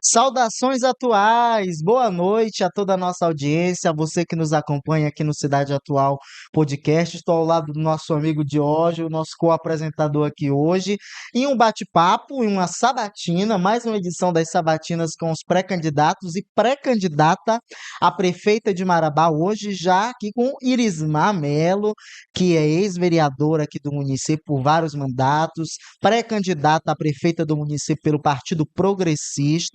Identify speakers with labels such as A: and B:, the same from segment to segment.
A: Saudações atuais, boa noite a toda a nossa audiência, a você que nos acompanha aqui no Cidade Atual Podcast. Estou ao lado do nosso amigo Diógenes, o nosso co-apresentador aqui hoje, em um bate-papo, em uma sabatina, mais uma edição das sabatinas com os pré-candidatos e pré-candidata a prefeita de Marabá, hoje já aqui com Irismar Melo, que é ex-vereadora aqui do município por vários mandatos, pré-candidata a prefeita do município pelo Partido Progressista.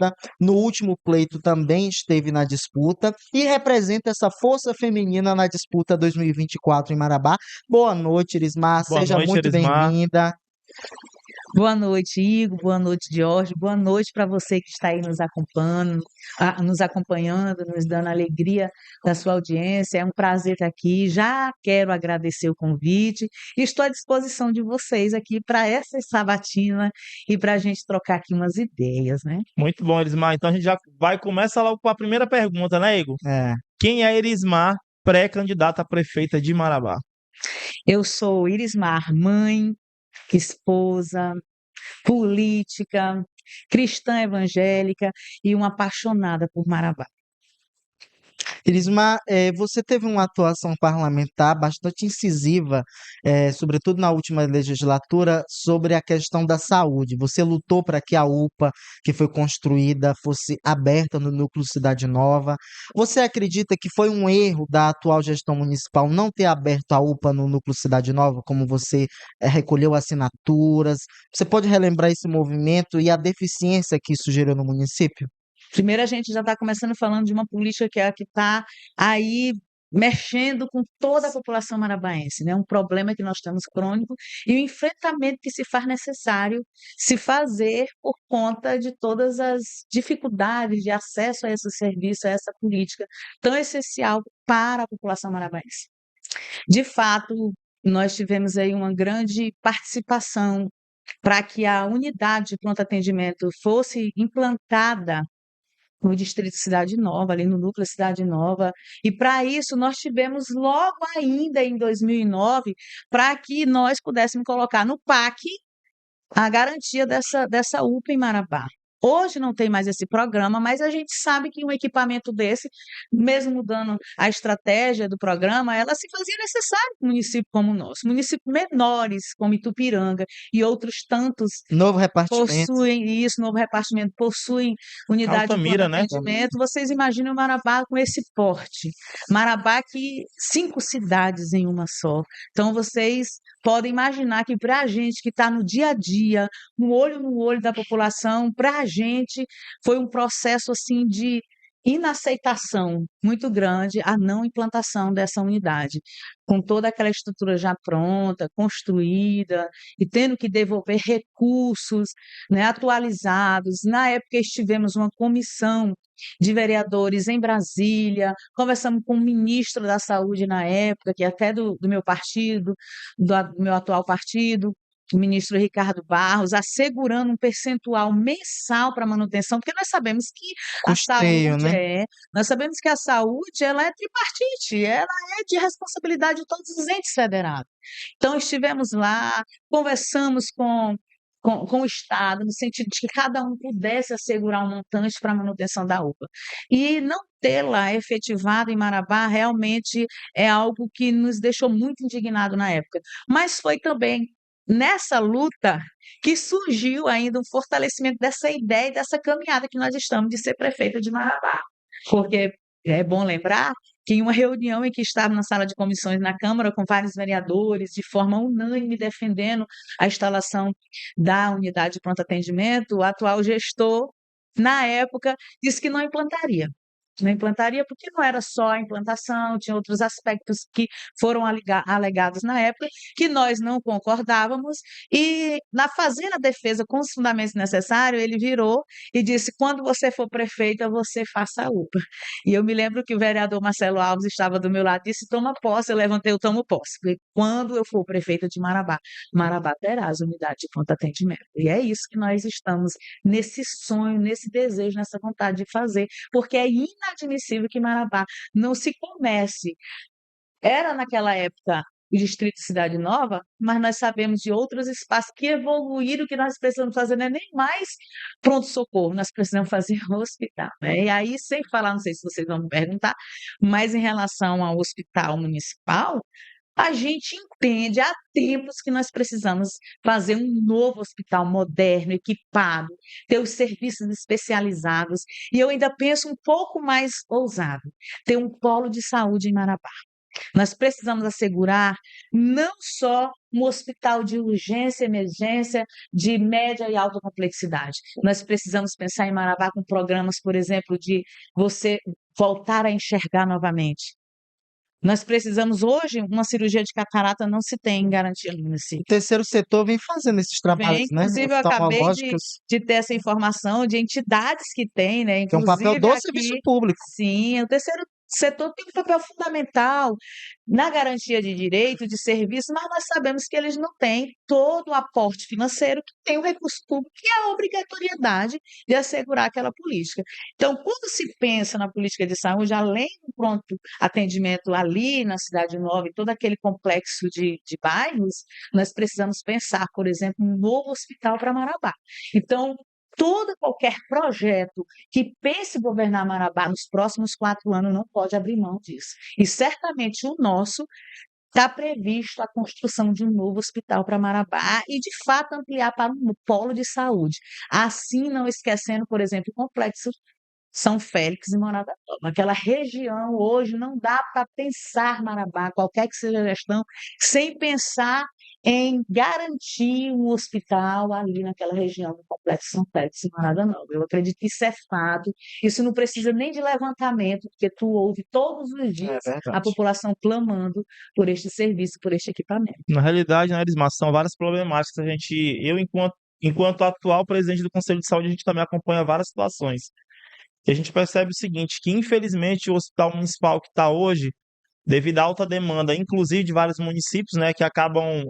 A: No último pleito também esteve na disputa e representa essa força feminina na disputa 2024 em Marabá. Boa noite, Irismar,
B: Boa
A: seja
B: noite,
A: muito
B: Elismar.
A: bem-vinda.
C: Boa noite, Igor. Boa noite, Jorge. Boa noite para você que está aí nos acompanhando, nos dando alegria da sua audiência. É um prazer estar aqui. Já quero agradecer o convite e estou à disposição de vocês aqui para essa sabatina e para a gente trocar aqui umas ideias, né?
B: Muito bom, Elismar. Então a gente já vai começar logo com a primeira pergunta, né, Igor?
A: É,
B: Quem é Elismar, pré-candidata a prefeita de Marabá?
C: Eu sou Irismar, mãe, esposa, política, cristã evangélica e uma apaixonada por Marabá.
A: Irismar, você teve uma atuação parlamentar bastante incisiva, sobretudo na última legislatura, sobre a questão da saúde. Você lutou para que a UPA, que foi construída, fosse aberta no núcleo Cidade Nova. Você acredita que foi um erro da atual gestão municipal não ter aberto a UPA no núcleo Cidade Nova, como você recolheu assinaturas? Você pode relembrar esse movimento e a deficiência que isso gerou no município?
C: Primeiro, a gente já está começando falando de uma política que é a que está aí mexendo com toda a população marabaense, né? Um problema que nós temos crônico e o enfrentamento que se faz necessário se fazer por conta de todas as dificuldades de acesso a esse serviço, a essa política tão essencial para a população marabaense. De fato, nós tivemos aí uma grande participação para que a unidade de pronto atendimento fosse implantada no distrito Cidade Nova, ali no núcleo Cidade Nova. E para isso nós tivemos logo ainda em 2009 para que nós pudéssemos colocar no PAC a garantia dessa UPA em Marabá. Hoje não tem mais esse programa, mas a gente sabe que um equipamento desse, mesmo mudando a estratégia do programa, ela se fazia necessária para um município como o nosso. Municípios menores, como Itupiranga e outros tantos,
A: Novo repartimento.
C: possuem isso, novo repartimento, possuem unidade de pronto
B: Altamira, né?
C: atendimento. Vocês imaginam Marabá com esse porte. Marabá que 5 cidades em uma só. Então, vocês podem imaginar que para a gente que está no dia a dia, no olho da população, para a gente foi um processo assim de inaceitação muito grande a não implantação dessa unidade, com toda aquela estrutura já pronta, construída, e tendo que devolver recursos, né, atualizados. Na época estivemos uma comissão de vereadores em Brasília, conversamos com o ministro da Saúde na época, que é até do meu partido, do meu atual partido, o ministro Ricardo Barros, assegurando um percentual mensal para manutenção, porque a
A: Custeio,
C: saúde
A: né?
C: nós sabemos que a saúde ela é tripartite, ela é de responsabilidade de todos os entes federados. Então, estivemos lá, conversamos com o Estado, no sentido de que cada um pudesse assegurar um montante para a manutenção da UPA. E não tê-la efetivado em Marabá realmente é algo que nos deixou muito indignado na época. Mas foi também nessa luta que surgiu ainda um fortalecimento dessa ideia e dessa caminhada que nós estamos de ser prefeita de Marabá. Porque é bom lembrar que em uma reunião em que estava na sala de comissões na Câmara com vários vereadores, de forma unânime defendendo a instalação da unidade de pronto atendimento, o atual gestor, na época, disse que não implantaria. Não implantaria porque não era só a implantação, tinha outros aspectos que foram alegados na época, que nós não concordávamos, e na fazendo a defesa com os fundamentos necessários, ele virou e disse: quando você for prefeita, você faça a UPA. E eu me lembro que o vereador Marcelo Alves estava do meu lado e disse: toma posse, eu levantei o tomo posse. Falei, quando eu for prefeita de Marabá, Marabá terá as unidades de pronto atendimento. E é isso que nós estamos nesse sonho, nesse desejo, nessa vontade de fazer, porque é inadmissível que Marabá não se comece. Era naquela época o Distrito de Cidade Nova, mas nós sabemos de outros espaços que evoluíram, que nós precisamos fazer, não é nem mais pronto-socorro, nós precisamos fazer hospital, né? E aí, sem falar, não sei se vocês vão me perguntar, mas em relação ao hospital municipal, a gente entende há tempos que nós precisamos fazer um novo hospital moderno, equipado, ter os serviços especializados, e eu ainda penso um pouco mais ousado, ter um polo de saúde em Marabá. Nós precisamos assegurar não só um hospital de urgência e emergência de média e alta complexidade. Nós precisamos pensar em Marabá com programas, por exemplo, de você voltar a enxergar novamente. Nós precisamos hoje, uma cirurgia de catarata não se tem garantia no
A: O
C: município.
A: terceiro setor vem fazendo esses trabalhos, né?
C: Inclusive, eu acabei
A: Oftalmológicos,
C: de ter essa informação de entidades que têm, né?
A: que é um papel
C: Inclusive
A: do serviço
C: aqui,
A: público.
C: sim, o terceiro setor tem um papel fundamental na garantia de direito, de serviço, mas nós sabemos que eles não têm todo o aporte financeiro que tem o recurso público, que é a obrigatoriedade de assegurar aquela política. Então, quando se pensa na política de saúde, além do pronto atendimento ali na Cidade Nova e todo aquele complexo de bairros, nós precisamos pensar, por exemplo, um novo hospital para Marabá. Então, qualquer projeto que pense governar Marabá nos próximos 4 anos não pode abrir mão disso. E certamente o nosso está previsto a construção de um novo hospital para Marabá e, de fato, ampliar para um polo de saúde. Assim, não esquecendo, por exemplo, o complexo São Félix e Morada Nova. Aquela região hoje não dá para pensar Marabá, qualquer que seja a gestão, sem pensar em garantir um hospital ali naquela região do Complexo São Félix e Morada Nova. Eu acredito que isso é fato, isso não precisa nem de levantamento, porque tu ouve todos os
A: É
C: dias a
A: verdade.
C: população clamando por este serviço, por este equipamento.
B: Na realidade, né, Elismar, são várias problemáticas. Enquanto atual presidente do Conselho de Saúde, a gente também acompanha várias situações. E a gente percebe o seguinte, que infelizmente o hospital municipal que está hoje, devido à alta demanda, inclusive de vários municípios, né, que acabam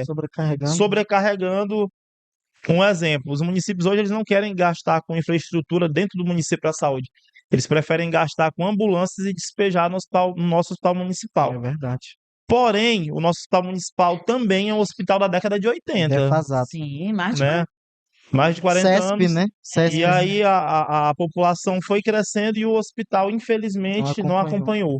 A: Sobrecarregando.
B: sobrecarregando. Um exemplo, os municípios hoje eles não querem gastar com infraestrutura dentro do município da saúde. Eles preferem gastar com ambulâncias e despejar no nosso hospital
A: É
B: municipal.
A: verdade.
B: Porém, o nosso hospital municipal também é um hospital da década de 80,
A: Defasado.
C: Sim, mais de
B: né? Mais de 40
A: CESP,
B: anos.
A: né? CESP
B: E aí a população foi crescendo e o hospital,
A: não
B: infelizmente, não
A: acompanhou.
B: acompanhou,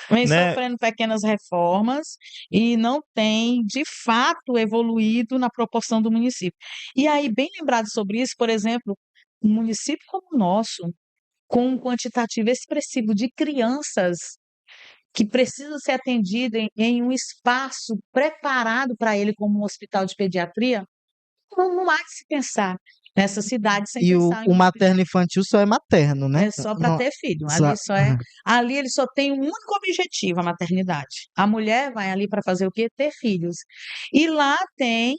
C: vem
B: né?
C: sofrendo pequenas reformas e não tem, de fato, evoluído na proporção do município. E aí, bem lembrado sobre isso, por exemplo, um município como o nosso, com um quantitativo expressivo de crianças que precisam ser atendidas em um espaço preparado para ele como um hospital de pediatria, não há de se pensar nessa cidade sem
A: E
C: pensar em
A: o
C: um hospital.
A: materno infantil só é materno, né?
C: É só para
A: Não,
C: ter filho.
A: só-
C: Ali ele só tem um único objetivo, a maternidade. A mulher vai ali para fazer o quê? Ter filhos. E lá tem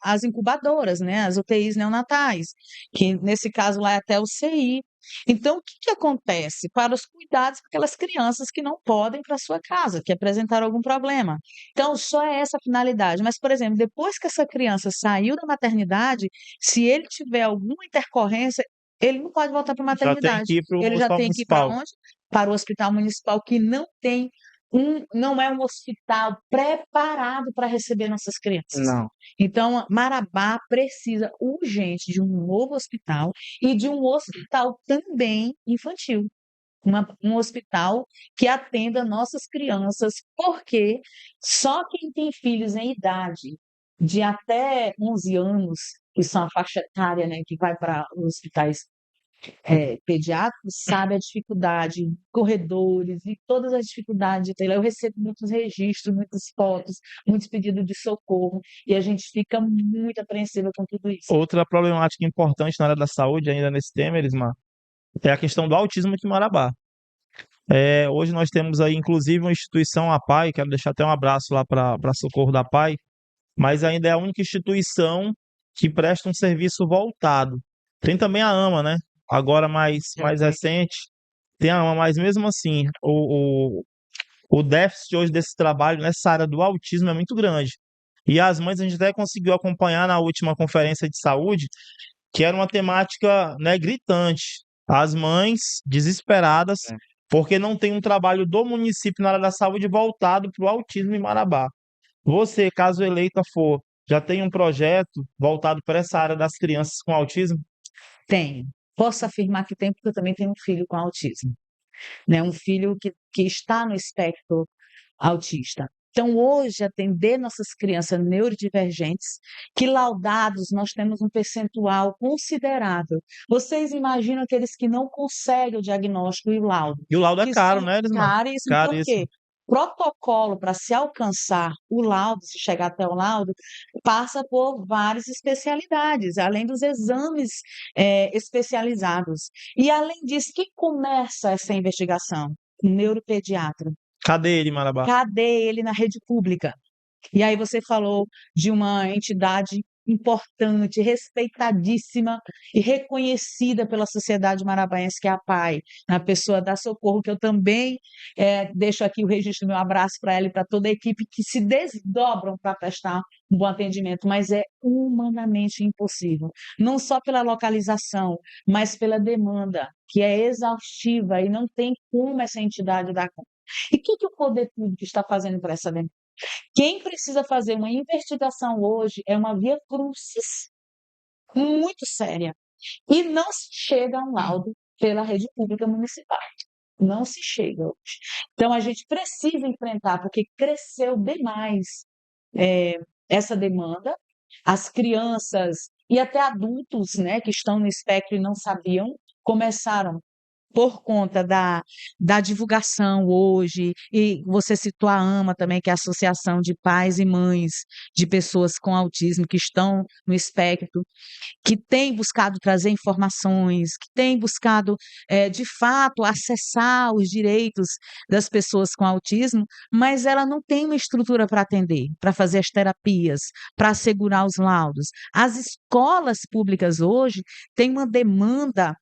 C: as incubadoras, né? As UTIs neonatais, que nesse caso lá é até o CI. Então, o que que acontece? Para os cuidados para aquelas crianças que não podem ir para sua casa, que apresentaram algum problema. Então, só é essa a finalidade. Mas, por exemplo, depois que essa criança saiu da maternidade, se ele tiver alguma intercorrência, ele não pode voltar para a
B: Já tem
C: maternidade.
B: que ir para o
C: Ele já
B: hospital
C: tem que ir para
B: municipal.
C: onde? Para o hospital municipal, que não é um hospital preparado para receber nossas crianças.
A: Não.
C: Então, Marabá precisa urgente de um novo hospital e de um hospital também infantil. Um hospital que atenda nossas crianças, porque só quem tem filhos em idade de até 11 anos, que são a faixa etária, né, que vai para os hospitais pediátricos, sabe a dificuldade, corredores e todas as dificuldades de ter lá. Eu recebo muitos registros, muitas fotos, muitos pedidos de socorro, e a gente fica muito apreensiva com tudo isso.
B: Outra problemática importante na área da saúde, ainda nesse tema, Elismar, é a questão do autismo aqui em Marabá. Hoje nós temos aí, inclusive, uma instituição, a PAI, quero deixar até um abraço lá para Socorro da PAI, mas ainda é a única instituição que presta um serviço voltado. Tem também a AMA, né? Agora mais recente, tem a AMA, mas mesmo assim, o déficit hoje desse trabalho nessa área do autismo é muito grande. E as mães, a gente até conseguiu acompanhar na última conferência de saúde, que era uma temática, né, gritante. As mães desesperadas porque não tem um trabalho do município na área da saúde voltado para o autismo em Marabá. Você, caso eleita for, já tem um projeto voltado para essa área das crianças com autismo?
C: Tenho. Posso afirmar que tenho, porque eu também tenho um filho com autismo, né? Um filho que está no espectro autista. Então, hoje, atender nossas crianças neurodivergentes, que laudados nós temos um percentual considerável. Vocês imaginam aqueles que não conseguem o diagnóstico e o laudo,
B: E o laudo é
C: que
B: caro,
C: são
B: né, Elismar?
C: caríssimos, por
B: Caríssimo.
C: quê? Protocolo para se alcançar o laudo, se chegar até o laudo, passa por várias especialidades, além dos exames especializados. E, além disso, quem começa essa investigação? O neuropediatra.
B: Cadê ele, Marabá?
C: Cadê ele na rede pública? E aí você falou de uma entidade importante, respeitadíssima e reconhecida pela sociedade marabaense, que é a PAI, na pessoa da Socorro, que eu também deixo aqui o registro do meu abraço para ela e para toda a equipe que se desdobram para prestar um bom atendimento, mas é humanamente impossível, não só pela localização, mas pela demanda, que é exaustiva e não tem como essa entidade dar conta. E o que o poder público está fazendo para essa demanda? Quem precisa fazer uma investigação hoje é uma via crucis muito séria. E não se chega a um laudo pela rede pública municipal. Não se chega hoje. Então, a gente precisa enfrentar, porque cresceu demais essa demanda. As crianças e até adultos, né, que estão no espectro e não sabiam, começaram por conta da divulgação hoje, e você citou a AMA também, que é a Associação de Pais e Mães de Pessoas com Autismo que estão no espectro, que tem buscado trazer informações, que tem buscado, de fato, acessar os direitos das pessoas com autismo, mas ela não tem uma estrutura para atender, para fazer as terapias, para assegurar os laudos. As escolas públicas hoje têm uma demanda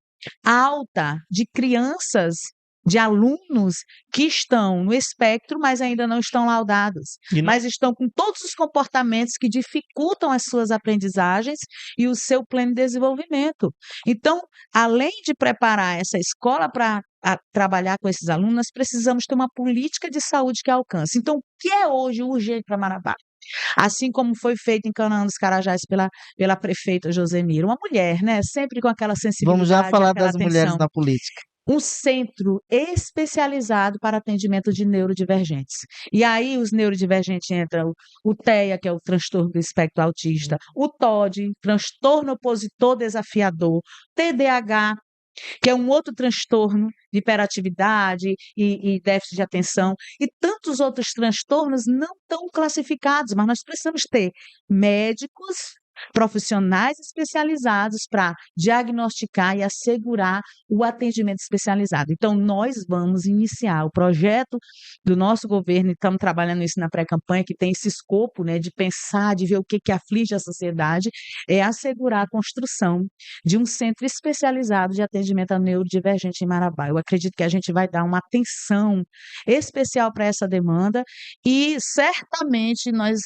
C: alta de crianças, de alunos que estão no espectro, mas ainda não estão laudados,
B: E não,
C: mas estão com todos os comportamentos que dificultam as suas aprendizagens e o seu pleno desenvolvimento. Então, além de preparar essa escola para trabalhar com esses alunos, nós precisamos ter uma política de saúde que alcance. Então, o que é hoje urgente para Marabá? Assim como foi feito em Canaã dos Carajás pela prefeita Josemira, uma mulher, né, sempre com aquela
A: Vamos já
C: sensibilidade,
A: falar
C: aquela
A: das mulheres
C: atenção.
A: na política.
C: Um centro especializado para atendimento de neurodivergentes. E aí os neurodivergentes entram o TEA, que é o transtorno do espectro autista, o TOD, transtorno opositor desafiador, TDAH, que é um outro transtorno de hiperatividade e déficit de atenção, e tantos outros transtornos não tão classificados, mas nós precisamos ter médicos, profissionais especializados para diagnosticar e assegurar o atendimento especializado. Então, nós vamos iniciar o projeto do nosso governo, e estamos trabalhando isso na pré-campanha, que tem esse escopo, né, de pensar, de ver o que aflige a sociedade, é assegurar a construção de um centro especializado de atendimento a neurodivergente em Marabá. Eu acredito que a gente vai dar uma atenção especial para essa demanda e certamente nós,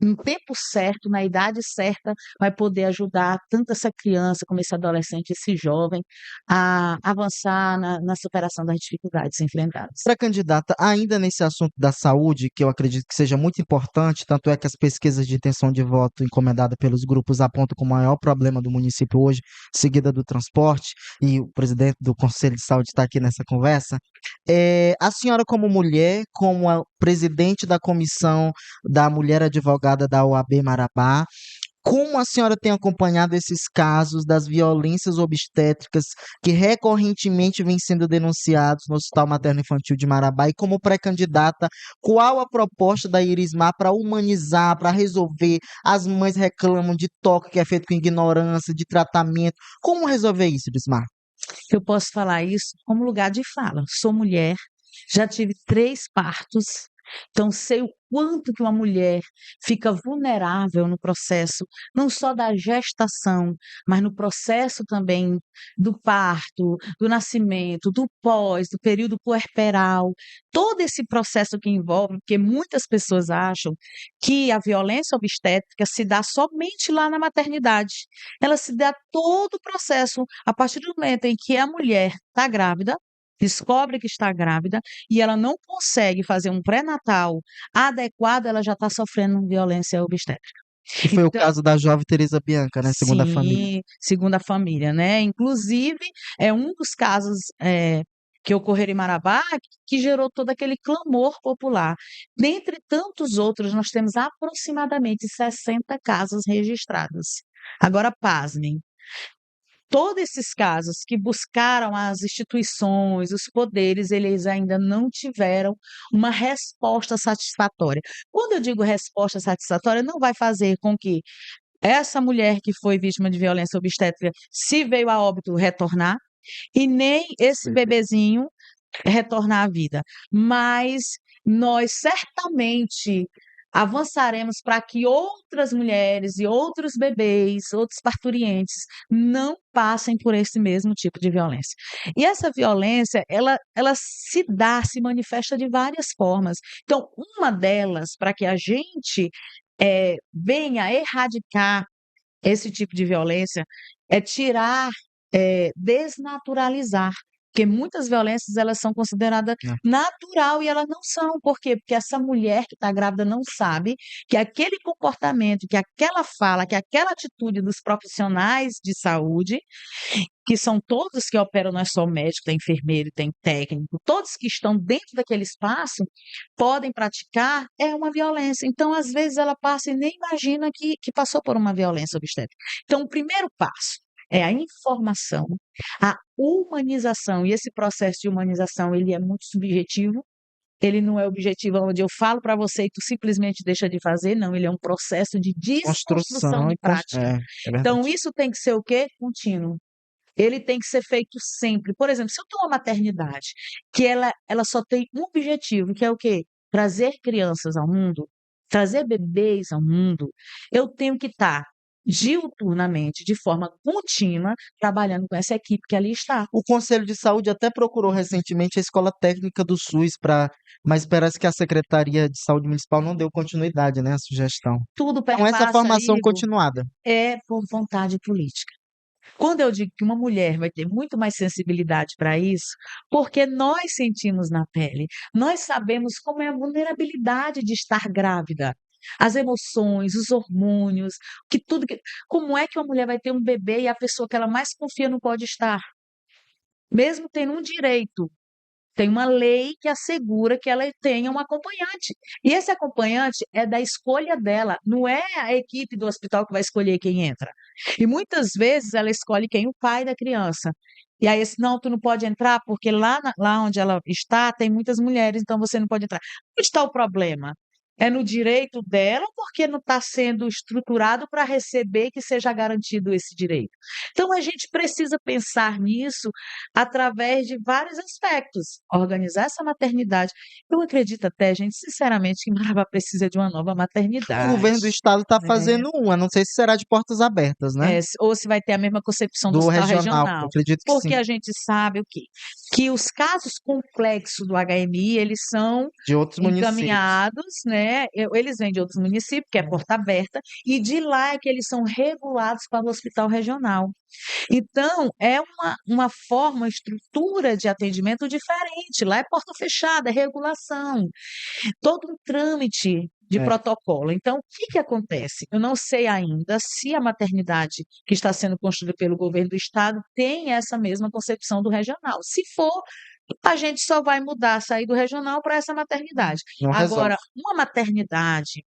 C: no tempo certo, na idade certa, vai poder ajudar tanto essa criança como esse adolescente, esse jovem, a avançar na superação das dificuldades enfrentadas.
A: Pré-candidata, ainda nesse assunto da saúde, que eu acredito que seja muito importante, tanto é que as pesquisas de intenção de voto encomendadas pelos grupos apontam como o maior problema do município hoje, seguida do transporte, e o presidente do Conselho de Saúde está aqui nessa conversa. A senhora, como mulher, como a presidente da comissão da mulher advogada da OAB Marabá, como a senhora tem acompanhado esses casos das violências obstétricas que recorrentemente vêm sendo denunciados no Hospital Materno Infantil de Marabá, e como pré-candidata, qual a proposta da Irismar para humanizar, para resolver? As mães reclamam de toque que é feito com ignorância, de tratamento. Como resolver isso, Irismar?
C: Eu posso falar isso como lugar de fala. Sou mulher, já tive 3 partos, então sei o quanto que uma mulher fica vulnerável no processo, não só da gestação, mas no processo também do parto, do nascimento, do pós, do período puerperal, todo esse processo que envolve, porque muitas pessoas acham que a violência obstétrica se dá somente lá na maternidade. Ela se dá todo o processo a partir do momento em que a mulher está grávida, descobre que está grávida e ela não consegue fazer um pré-natal adequado, ela já está sofrendo violência obstétrica.
A: Que foi o
C: Então,
A: caso da jovem Teresa Bianca, né? Segundo a família.
C: sim, segundo a família, né? Inclusive, é um dos casos que ocorreram em Marabá que gerou todo aquele clamor popular. Dentre tantos outros, nós temos aproximadamente 60 casos registrados. Agora, pasmem, todos esses casos que buscaram as instituições, os poderes, eles ainda não tiveram uma resposta satisfatória. Quando eu digo resposta satisfatória, não vai fazer com que essa mulher que foi vítima de violência obstétrica, se veio a óbito, retornar, e nem esse bebezinho retornar à vida. Mas nós certamente avançaremos para que outras mulheres e outros bebês, outros parturientes, não passem por esse mesmo tipo de violência. E essa violência, ela se manifesta de várias formas. Então, uma delas, para que a gente venha erradicar esse tipo de violência, é tirar, desnaturalizar, porque muitas violências elas são consideradas
A: É.
C: natural e elas não são. Por quê? Porque essa mulher que está grávida não sabe que aquele comportamento, que aquela fala, que aquela atitude dos profissionais de saúde, que são todos que operam, não é só médico, tem enfermeiro, tem técnico, todos que estão dentro daquele espaço podem praticar, é uma violência. Então, às vezes, ela passa e nem imagina que passou por uma violência obstétrica. Então, o primeiro passo é a informação, a humanização, e esse processo de humanização, ele é muito subjetivo, ele não é objetivo onde eu falo para você e tu simplesmente deixa de fazer, não, ele é um processo de desconstrução
A: Construção
C: de
A: e
C: prática.
A: é
C: Então,
A: verdade.
C: isso tem que ser o quê? Contínuo. Ele tem que ser feito sempre. Por exemplo, se eu tenho uma maternidade que ela só tem um objetivo, que é o quê? Trazer crianças ao mundo, trazer bebês ao mundo, eu tenho que estar diuturnamente, de forma contínua, trabalhando com essa equipe que ali está.
A: O Conselho de Saúde até procurou recentemente a Escola Técnica do SUS mas parece que a Secretaria de Saúde Municipal não deu continuidade, né, à sugestão.
C: Tudo
A: Então, essa
C: perpassa,
A: formação
C: Igor,
A: continuada.
C: é por vontade política. Quando eu digo que uma mulher vai ter muito mais sensibilidade para isso, porque nós sentimos na pele, nós sabemos como é a vulnerabilidade de estar grávida, as emoções, os hormônios, como é que uma mulher vai ter um bebê e a pessoa que ela mais confia não pode estar, mesmo tendo um direito. Tem uma lei que assegura que ela tenha um acompanhante. E esse acompanhante é da escolha dela, não é a equipe do hospital que vai escolher quem entra. E muitas vezes ela escolhe quem? O pai da criança. E aí, não, tu não pode entrar, porque lá onde ela está tem muitas mulheres, então você não pode entrar. Onde está o problema? É no direito dela, porque não está sendo estruturado para receber que seja garantido esse direito. Então, a gente precisa pensar nisso através de vários aspectos. Organizar essa maternidade. Eu acredito até, gente, sinceramente, que Marabá precisa de uma nova
A: O governo do
C: maternidade,
A: estado está
C: né?
A: fazendo uma, não sei se será de portas abertas, né?
C: Ou se vai ter a mesma concepção do
A: Do
C: hospital
A: regional,
C: regional.
A: acredito que
C: Porque
A: sim,
C: a gente sabe o quê? Que os casos complexos do HMI, eles são
A: de outros municípios.
C: encaminhados, né? Eles vêm de outros municípios, que é porta aberta, e de lá é que eles são regulados para o hospital regional. Então, é uma forma, uma estrutura de atendimento diferente. Lá é porta fechada, é regulação, todo um trâmite de
A: É,
C: protocolo. Então, o que que acontece? Eu não sei ainda se a maternidade que está sendo construída pelo governo do estado tem essa mesma concepção do regional. Se for, a gente só vai mudar, sair do regional para essa maternidade.
A: não resolve.
C: Agora, uma maternidade,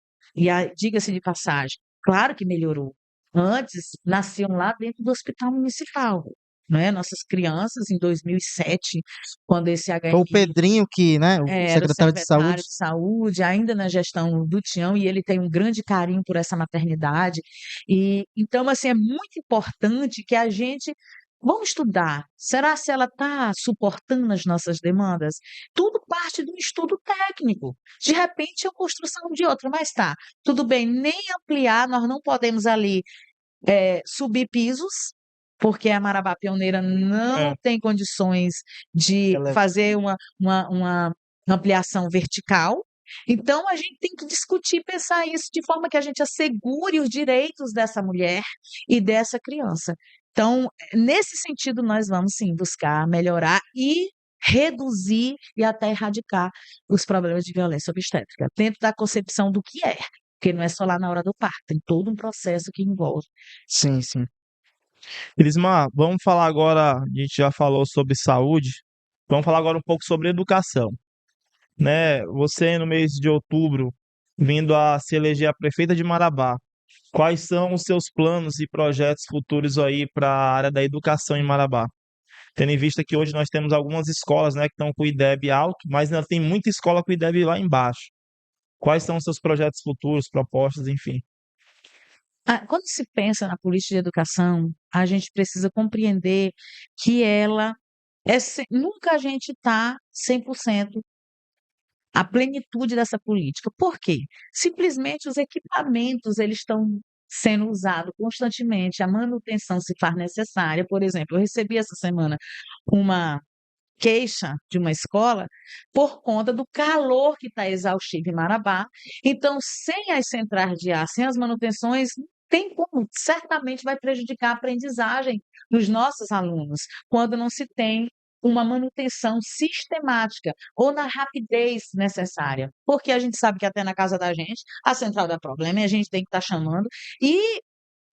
C: diga-se de passagem, claro que melhorou. Antes, nasciam lá dentro do hospital municipal. Não é? Nossas crianças, em 2007, quando esse
A: Foi o
C: HMI
A: Pedrinho que, né, o
C: era o
A: secretário de
C: secretário
A: saúde,
C: de saúde, ainda na gestão do Tião, e ele tem um grande carinho por essa maternidade. E então, assim, é muito importante que a gente vamos estudar. Será se ela está suportando as nossas demandas? Tudo parte do estudo técnico. De repente, é a construção de outra, mas tá, tudo bem, nem ampliar, nós não podemos ali subir pisos, porque a Marabá Pioneira não
B: É,
C: tem condições de
A: ela
C: fazer uma ampliação vertical. Então, a gente tem que discutir, pensar isso de forma que a gente assegure os direitos dessa mulher e dessa criança. Então, nesse sentido, nós vamos sim buscar melhorar e reduzir e até erradicar os problemas de violência obstétrica, dentro da concepção do que é, porque não é só lá na hora do parto, tem todo um processo que envolve.
A: Sim, sim.
B: Elismar, vamos falar agora, a gente já falou sobre saúde, vamos falar agora um pouco sobre educação, né? Você, no mês de outubro, vindo a se eleger a prefeita de Marabá, quais são os seus planos e projetos futuros aí para a área da educação em Marabá? Tendo em vista que hoje nós temos algumas escolas, né, que estão com o IDEB alto, mas ainda tem muita escola com o IDEB lá embaixo. Quais são os seus projetos futuros, propostas, enfim?
C: Quando se pensa na política de educação, a gente precisa compreender que ela nunca a gente está 100% a plenitude dessa política. Por quê? Simplesmente os equipamentos eles estão sendo usados constantemente, a manutenção se faz necessária. Por exemplo, eu recebi essa semana uma queixa de uma escola por conta do calor que está exaustivo em Marabá. Então, sem as centrais de ar, sem as manutenções, não tem como, certamente vai prejudicar a aprendizagem dos nossos alunos, quando não se tem uma manutenção sistemática ou na rapidez necessária. Porque a gente sabe que até na casa da gente, a central dá problema e a gente tem que estar chamando. E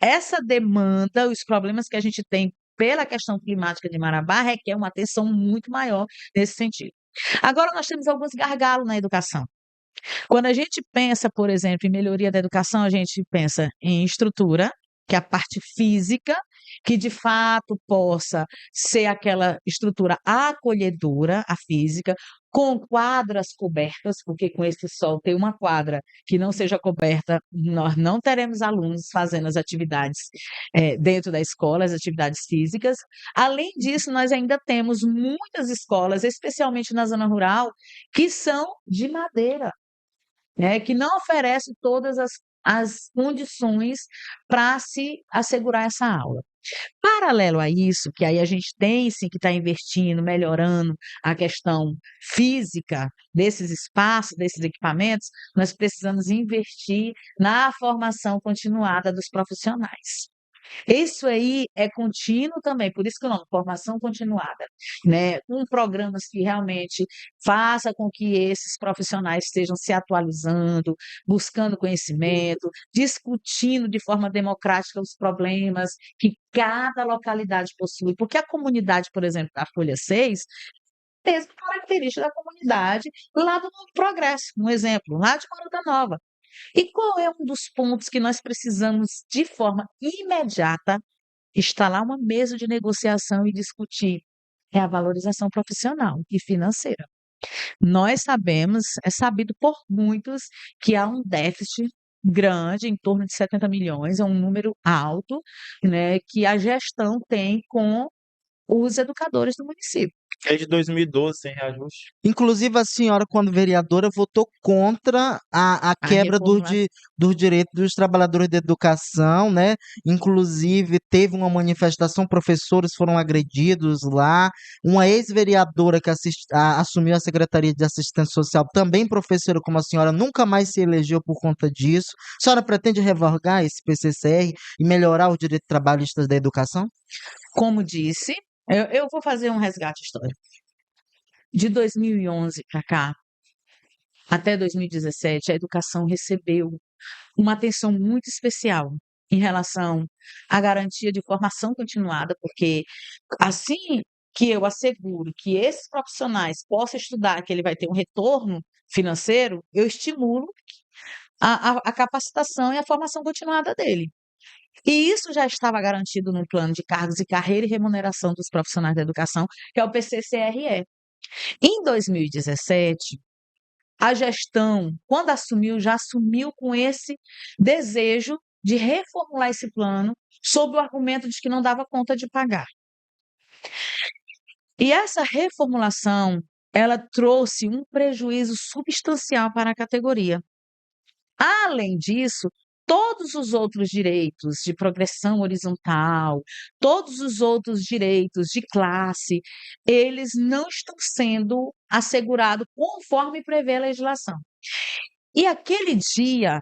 C: essa demanda, os problemas que a gente tem pela questão climática de Marabá requer uma atenção muito maior nesse sentido. Agora, nós temos alguns gargalos na educação. Quando a gente pensa, por exemplo, em melhoria da educação, a gente pensa em estrutura, que é a parte física, que de fato possa ser aquela estrutura acolhedora, a física, com quadras cobertas, porque com esse sol ter uma quadra que não seja coberta, nós não teremos alunos fazendo as atividades dentro da escola, as atividades físicas. Além disso, nós ainda temos muitas escolas, especialmente na zona rural, que são de madeira, né, que não oferece todas as condições para se assegurar essa aula. Paralelo a isso, que aí a gente tem sim que estar investindo, melhorando a questão física desses espaços, desses equipamentos, nós precisamos investir na formação continuada dos profissionais. Isso aí é contínuo também, por isso que o nome, formação continuada, né? Com programas que realmente faça com que esses profissionais estejam se atualizando, buscando conhecimento, discutindo de forma democrática os problemas que cada localidade possui, porque a comunidade, por exemplo, da Folha 6 tem essa característica da comunidade lá do Novo Progresso, um exemplo, lá de Morada Nova. E qual é um dos pontos que nós precisamos, de forma imediata, instalar uma mesa de negociação e discutir? É a valorização profissional e financeira. Nós sabemos, é sabido por muitos, que há um déficit grande, em torno de 70 milhões, é um número alto, né, que a gestão tem com os educadores do município.
B: Desde 2012, sem reajuste.
A: Inclusive, a senhora, quando vereadora, votou contra a
C: A
A: quebra
C: reformulação.
A: dos direitos dos trabalhadores da educação, né? Inclusive, teve uma manifestação, professores foram agredidos lá. Uma ex-vereadora que assumiu a Secretaria de Assistência Social, também professora como a senhora, nunca mais se elegeu por conta disso. A senhora pretende revogar esse PCCR e melhorar os direitos trabalhistas da educação?
C: Como disse, eu vou fazer um resgate histórico. De 2011 para cá, até 2017, a educação recebeu uma atenção muito especial em relação à garantia de formação continuada, porque assim que eu asseguro que esses profissionais possam estudar, que ele vai ter um retorno financeiro, eu estimulo a capacitação e a formação continuada dele. E isso já estava garantido no plano de cargos e carreira e remuneração dos profissionais da educação, que é o PCCRE. Em 2017, a gestão, quando assumiu, já assumiu com esse desejo de reformular esse plano, sob o argumento de que não dava conta de pagar. E essa reformulação, ela trouxe um prejuízo substancial para a categoria. Além disso, todos os outros direitos de progressão horizontal, todos os outros direitos de classe, eles não estão sendo assegurados conforme prevê a legislação. E aquele dia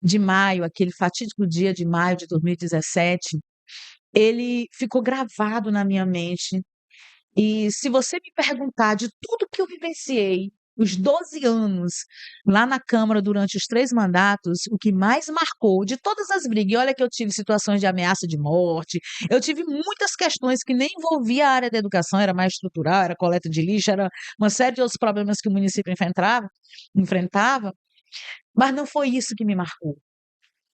C: de maio, aquele fatídico dia de maio de 2017, ele ficou gravado na minha mente E se você me perguntar de tudo que eu vivenciei, os 12 anos lá na Câmara durante os 3 mandatos, o que mais marcou de todas as brigas, e olha que eu tive situações de ameaça de morte, eu tive muitas questões que nem envolvia a área da educação, era mais estrutural, era coleta de lixo, era uma série de outros problemas que o município enfrentava, mas não foi isso que me marcou. O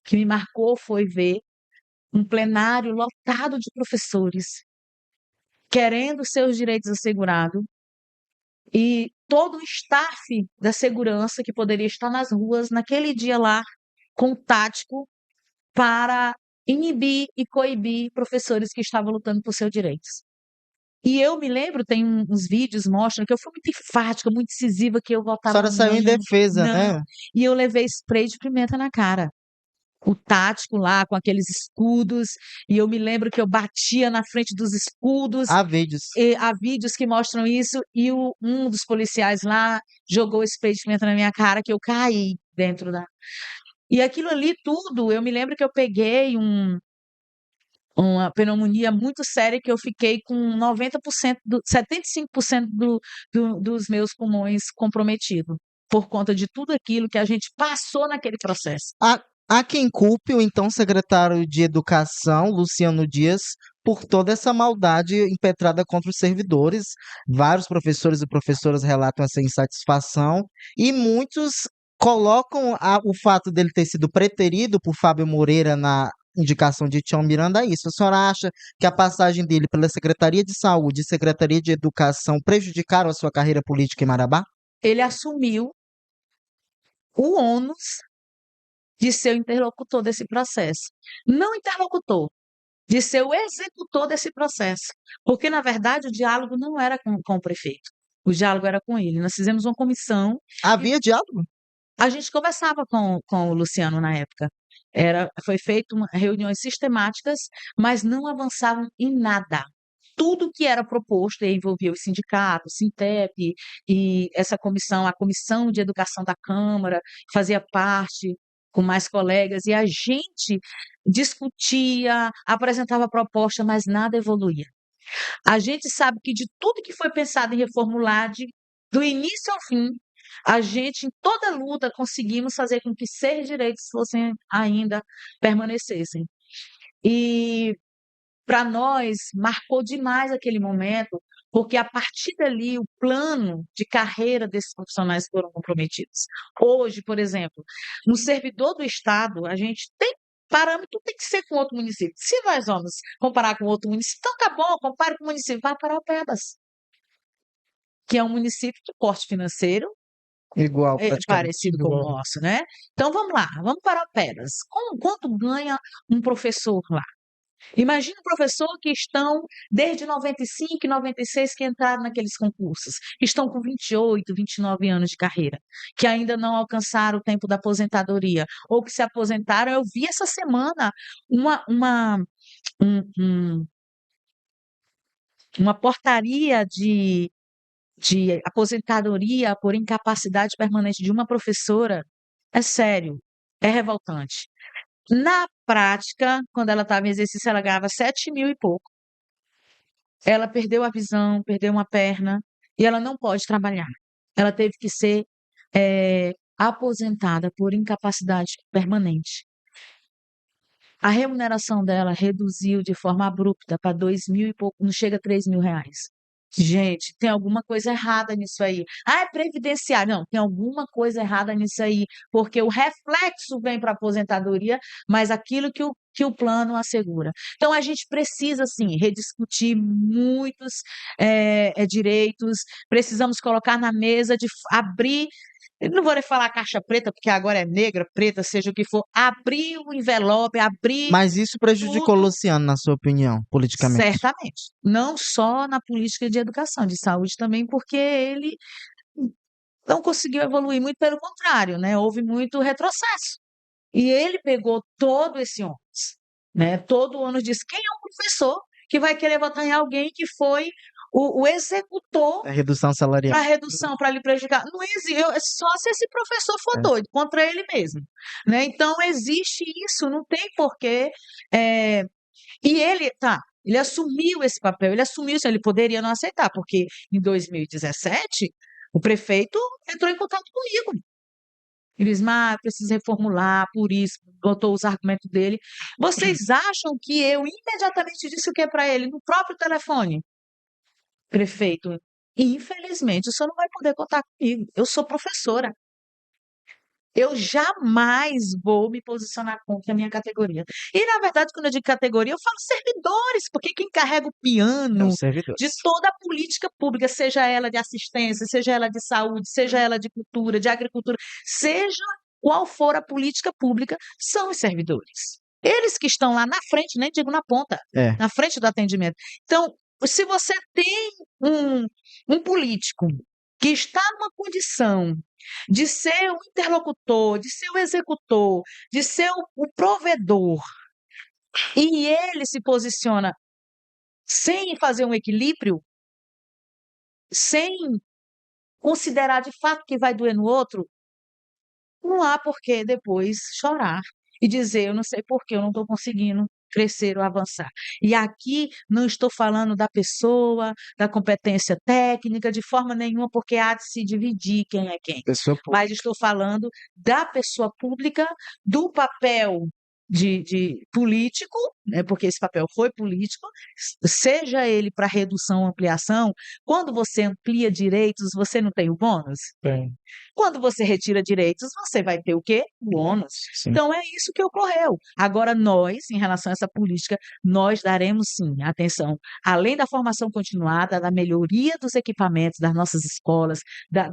C: que me marcou foi ver um plenário lotado de professores querendo seus direitos assegurados e todo o staff da segurança que poderia estar nas ruas naquele dia lá, com o tático, para inibir e coibir professores que estavam lutando por seus direitos. E eu me lembro, tem uns vídeos mostram que eu fui muito enfática, muito decisiva, que eu
A: A
C: voltava
A: senhora saiu em
C: não,
A: defesa,
C: não.
A: né?
C: E eu levei spray de pimenta na cara. O tático lá, com aqueles escudos, e eu me lembro que eu batia na frente dos escudos,
A: Há vídeos.
C: e há vídeos que mostram isso, e um dos policiais lá jogou spray de pimenta na minha cara, que eu caí dentro da. E aquilo ali tudo, eu me lembro que eu peguei uma pneumonia muito séria, que eu fiquei com 90%, 75% dos meus pulmões comprometidos, por conta de tudo aquilo que a gente passou naquele processo.
A: Há quem culpe o então secretário de Educação, Luciano Dias, por toda essa maldade impetrada contra os servidores. Vários professores e professoras relatam essa insatisfação e muitos colocam o fato dele ter sido preterido por Fábio Moreira na indicação de Tião Miranda a isso. A senhora acha que a passagem dele pela Secretaria de Saúde e Secretaria de Educação prejudicaram a sua carreira política em Marabá?
C: Ele assumiu o ônus de ser o interlocutor desse processo. Não interlocutor, de ser o executor desse processo. Porque, na verdade, o diálogo não era com o prefeito. O diálogo era com ele. Nós fizemos uma comissão e
A: Havia diálogo?
C: a gente conversava com o Luciano na época. Foi feito reuniões sistemáticas, mas não avançavam em nada. Tudo que era proposto, e envolvia os sindicatos, Sintep, e essa comissão, a Comissão de Educação da Câmara, fazia parte com mais colegas, e a gente discutia, apresentava proposta, mas nada evoluía. A gente sabe que de tudo que foi pensado em reformular, do início ao fim, a gente, em toda luta, conseguimos fazer com que 6 direitos fossem ainda permanecessem. E para nós marcou demais aquele momento, porque a partir dali o plano de carreira desses profissionais foram comprometidos. Hoje, por exemplo, no servidor do Estado, a gente tem parâmetro, tem que ser com outro município. Se nós vamos comparar com outro município, então tá bom, compare com o município, vai para Alpebas, que é um município de porte financeiro
A: Igual, praticamente.
C: parecido com o
B: Igual.
C: nosso, né? Então vamos lá, vamos para Alpebas. Quanto ganha um professor lá? Imagina um professor que estão desde 95 e 96 que entraram naqueles concursos, estão com 28, 29 anos de carreira, que ainda não alcançaram o tempo da aposentadoria, ou que se aposentaram. Eu vi essa semana um- um- uma portaria de aposentadoria por incapacidade permanente de uma professora. É sério, é revoltante. Na prática, quando ela estava em exercício, ela ganhava 7 mil e pouco. Ela perdeu a visão, perdeu uma perna e ela não pode trabalhar. Ela teve que ser aposentada por incapacidade permanente. A remuneração dela reduziu de forma abrupta para 2 mil e pouco, não chega a 3 mil reais. Gente, tem alguma coisa errada nisso aí. Ah, é previdenciário. Não, tem alguma coisa errada nisso aí, porque o reflexo vem para a aposentadoria, mas aquilo que o plano assegura. Então, a gente precisa, sim, rediscutir muitos direitos, precisamos colocar na mesa, de abrir. Eu não vou nem falar caixa preta, porque agora é negra, preta, seja o que for. Abrir o envelope, abrir
A: Mas isso prejudicou
C: tudo.
A: Luciano, na sua opinião, politicamente?
C: Certamente. Não só na política de educação, de saúde também, porque ele não conseguiu evoluir, muito pelo contrário, né? Houve muito retrocesso. E ele pegou todo esse ônus, né? Todo o ônus disse: quem é um professor que vai querer votar em alguém que foi o executor
A: A redução salarial.
C: para redução, para lhe prejudicar? Não existe, só se esse professor for
A: É.
C: doido, contra ele mesmo, né? Então, existe isso, não tem porquê. E ele, tá, Ele assumiu esse papel, ele assumiu isso, ele poderia não aceitar, porque em 2017 o prefeito entrou em contato comigo. Ele disse, eu preciso reformular, por isso, botou os argumentos dele. Vocês acham que eu imediatamente disse o que para ele, no próprio telefone? Prefeito, infelizmente, o senhor não vai poder contar comigo. Eu sou professora. Eu jamais vou me posicionar contra a minha categoria. E, na verdade, quando eu digo categoria, eu falo servidores, porque quem carrega o
A: É
C: piano
A: os
C: de
A: servidores.
C: toda a política pública, seja ela de assistência, seja ela de saúde, seja ela de cultura, de agricultura, seja qual for a política pública, são os servidores. Eles que estão lá na frente, nem digo na ponta,
A: É.
C: na frente do atendimento. Então, se você tem um político que está numa condição de ser o interlocutor, de ser o executor, de ser o provedor, e ele se posiciona sem fazer um equilíbrio, sem considerar de fato que vai doer no outro, não há por que depois chorar e dizer, eu não sei por que eu não estou conseguindo crescer ou avançar. E aqui não estou falando da pessoa, da competência técnica, de forma nenhuma, porque há de se dividir quem é quem.
A: Pessoa
C: Mas estou falando da pessoa pública, do papel de político, né, porque esse papel foi político, seja ele para redução ou ampliação, quando você amplia direitos, você não tem o bônus?
B: Bem,
C: Quando você retira direitos, você vai ter o quê? O ônus.
B: sim.
C: Então, é isso que ocorreu. Agora, nós, em relação a essa política, nós daremos, sim, atenção, além da formação continuada, da melhoria dos equipamentos das nossas escolas,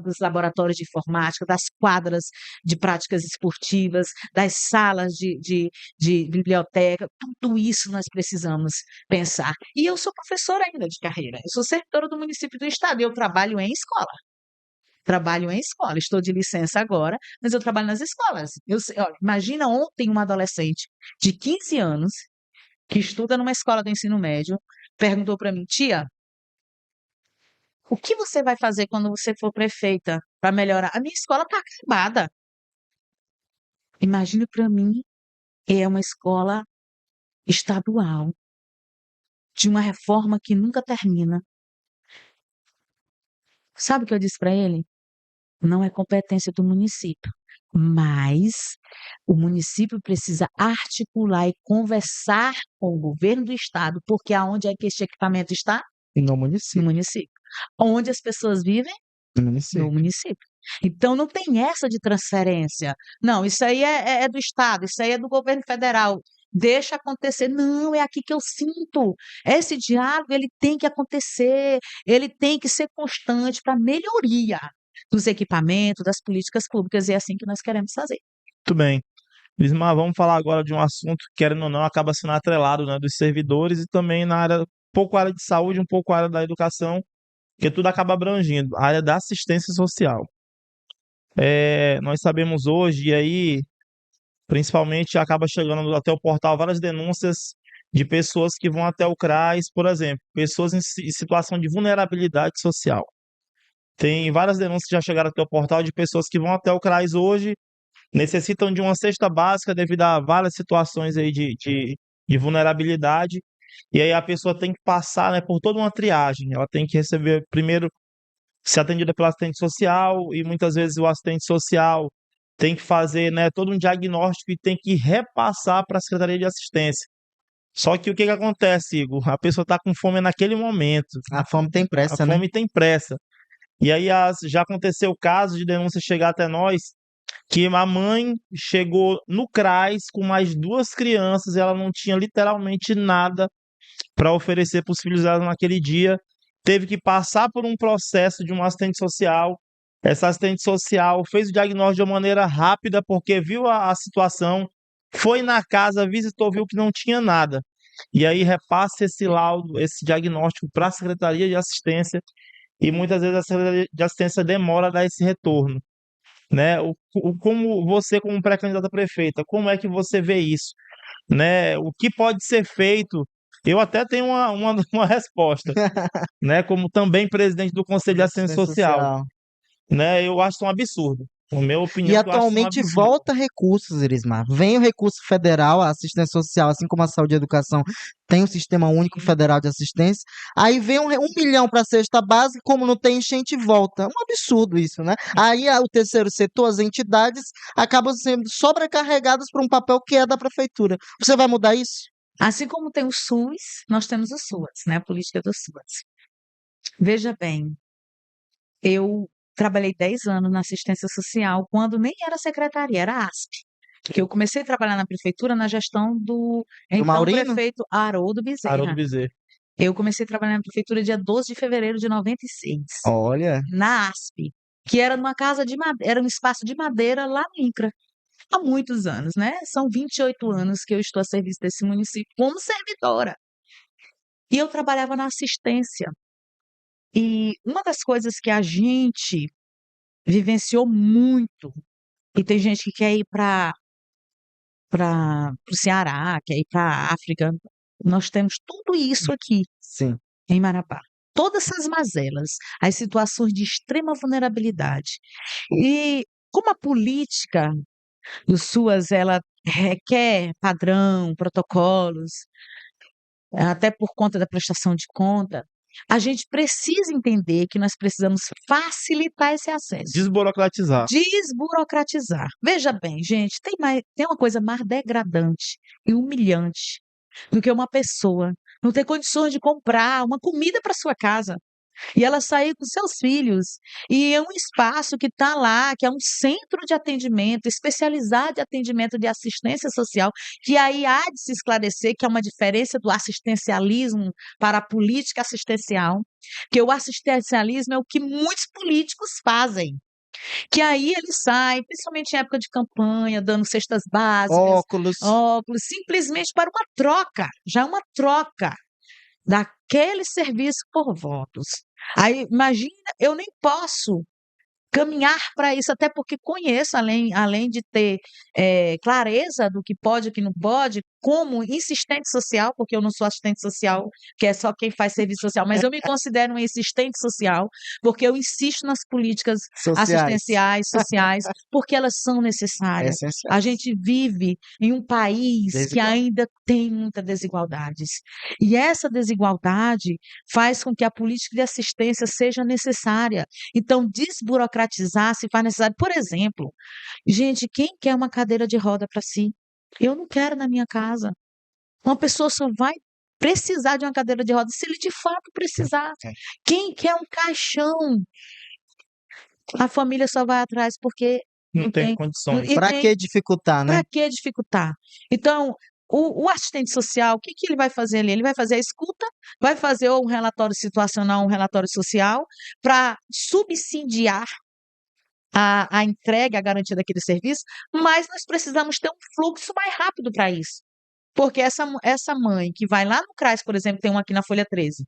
C: dos laboratórios de informática, das quadras de práticas esportivas, das salas de biblioteca, tudo isso nós precisamos pensar. E eu sou professora ainda de carreira, eu sou servidora do município do estado e eu trabalho em escola. Trabalho em escola, estou de licença agora, mas eu trabalho nas escolas. Olha, imagina ontem uma adolescente de 15 anos, que estuda numa escola do ensino médio, perguntou para mim, tia, o que você vai fazer quando você for prefeita para melhorar? A minha escola está acabada. Imagine para mim, é uma escola estadual, de uma reforma que nunca termina. Sabe o que eu disse para ele? Não é competência do município, mas o município precisa articular e conversar com o governo do estado, porque aonde é que este equipamento está?
A: E no
C: No
A: município.
C: município. Onde as pessoas vivem?
A: No
C: No
A: município.
C: município. Então não tem essa de transferência. Não, isso aí é do estado, isso aí é do governo federal. Deixa acontecer. Não, é aqui que eu sinto. Esse diálogo ele tem que acontecer, ele tem que ser constante para melhoria dos equipamentos, das políticas públicas, e é assim que nós queremos fazer.
B: Muito bem. Lismar, vamos falar agora de um assunto que, querendo ou não, acaba sendo atrelado, né, dos servidores e também na área, um pouco a área de saúde, um pouco a área da educação, que tudo acaba abrangindo, a área da assistência social. Nós sabemos hoje, e aí, principalmente, acaba chegando até o portal várias denúncias de pessoas que vão até o CRAS, por exemplo, pessoas em situação de vulnerabilidade social. Tem várias denúncias que já chegaram até o portal de pessoas que vão até o CRAS hoje, necessitam de uma cesta básica devido a várias situações aí de vulnerabilidade, e aí a pessoa tem que passar, né, por toda uma triagem. Ela tem que receber, primeiro, ser atendida pelo assistente social, e muitas vezes o assistente social tem que fazer, né, todo um diagnóstico e tem que repassar para a Secretaria de Assistência. Só que o que que acontece, Igor? A pessoa está com fome naquele momento,
A: A fome tem
B: a
A: pressa, né?
B: fome tem pressa. E aí já aconteceu o caso de denúncia chegar até nós, que a mãe chegou no CRAS com mais duas crianças e ela não tinha literalmente nada para oferecer para os filhos dela naquele dia. Teve que passar por um processo de um assistente social. Essa assistente social fez o diagnóstico de uma maneira rápida, porque viu a situação, foi na casa, visitou, viu que não tinha nada. E aí repassa esse laudo, esse diagnóstico para a Secretaria de Assistência, e muitas vezes a Secretaria de Assistência demora a dar esse retorno, né? Como você, como pré-candidata a prefeita, como é que você vê isso, né? O que pode ser feito? Eu até tenho uma resposta, né? Como também presidente do Conselho de Assistência Social, né? Eu acho isso um absurdo. Na minha
A: E
B: opinião, que eu acho isso um
A: atualmente
B: absurdo.
A: volta recursos, Irismar. Vem o recurso federal, a assistência social, assim como a saúde e a educação tem o Sistema Único Federal de Assistência. Aí vem 1 milhão para a cesta básica, como não tem enchente, volta. É um absurdo isso, né? Aí o terceiro setor, as entidades, acabam sendo sobrecarregadas por um papel que é da prefeitura. Você vai mudar isso?
C: Assim como tem o SUS, nós temos o SUAS, né? A política do SUAS. Veja bem, eu trabalhei 10 anos na assistência social quando nem era secretaria, era ASP. Que eu comecei a trabalhar na prefeitura na gestão do
A: Do
C: então
A: Maurino?
C: prefeito Haroldo
B: Haroldo
C: Bezerra.
B: Bezerra.
C: Eu comecei a trabalhar na prefeitura dia 12 de fevereiro de 96,
A: Olha,
C: na ASP, que era numa casa de madeira, era um espaço de madeira lá no INCRA. Há muitos anos, né? São 28 anos que eu estou a serviço desse município como servidora. E eu trabalhava na assistência. E uma das coisas que a gente vivenciou muito, e tem gente que quer ir para o Ceará, quer ir para a África, nós temos tudo isso aqui
A: sim.
C: em Marabá. Todas essas mazelas, as situações de extrema vulnerabilidade. E como a política do SUAS, ela requer padrão, protocolos, até por conta da prestação de conta, a gente precisa entender que nós precisamos facilitar esse acesso.
B: Desburocratizar.
C: Desburocratizar. Veja bem, gente, tem uma coisa mais degradante e humilhante do que uma pessoa não ter condições de comprar uma comida para sua casa. E ela sair com seus filhos. E é um espaço que está lá, que é um centro de atendimento, especializado de atendimento de assistência social, que aí há de se esclarecer que é uma diferença do assistencialismo para a política assistencial, que o assistencialismo é o que muitos políticos fazem. Que aí eles saem, principalmente em época de campanha, dando cestas básicas,
A: Óculos.
C: óculos, simplesmente para uma troca, já é uma troca daquele serviço por votos. Aí, imagina, eu nem posso caminhar para isso, até porque conheço, além de ter clareza do que pode e que não pode, como insistente social, porque eu não sou assistente social, que é só quem faz serviço social, mas eu me considero uma insistente social, porque eu insisto nas políticas
A: Sociais.
C: assistenciais, sociais, porque elas são necessárias.
A: Essenciais.
C: A gente vive em um país que
A: Desigual.
C: ainda tem muitas desigualdades. E essa desigualdade faz com que a política de assistência seja necessária. Então, desburocratizar se faz necessário. Por exemplo, gente, quem quer uma cadeira de roda para si? Eu não quero na minha casa. Uma pessoa só vai precisar de uma cadeira de roda se ele de fato precisar.
A: É.
C: Quem quer um caixão? A família só vai atrás porque
B: Não
C: não
B: tem
C: tem.
B: condições.
C: E
A: Pra
C: tem.
A: que dificultar, né?
C: Para que dificultar? Então, o assistente social, o que ele vai fazer ali? Ele vai fazer a escuta, vai fazer ou um relatório situacional, um relatório social, para subsidiar a entrega, a garantia daquele serviço, mas nós precisamos ter um fluxo mais rápido para isso. Porque essa mãe que vai lá no CRAS, por exemplo, tem um aqui na Folha 13.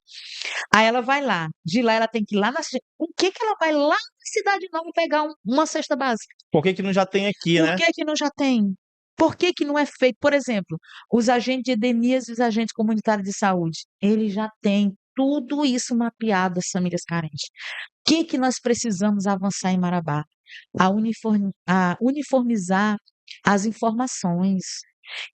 C: Aí ela vai lá, de lá ela tem que ir lá na. O que ela vai lá na Cidade Nova pegar uma cesta básica?
B: Por que que não já tem aqui,
C: Por
B: né?
C: que não já tem? Por que não é feito? Por exemplo, os agentes de endemias e os agentes comunitários de saúde, eles já têm tudo isso mapeado, as famílias carentes. O que nós precisamos avançar em Marabá? A uniformizar as informações.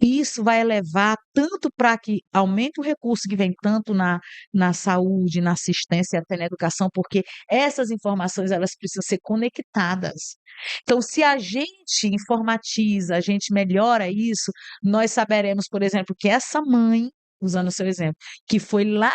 C: E isso vai levar tanto para que aumente o recurso que vem tanto na saúde, na assistência e até na educação, porque essas informações elas precisam ser conectadas. Então, se a gente informatiza, a gente melhora isso, nós saberemos, por exemplo, que essa mãe, usando o seu exemplo, que foi lá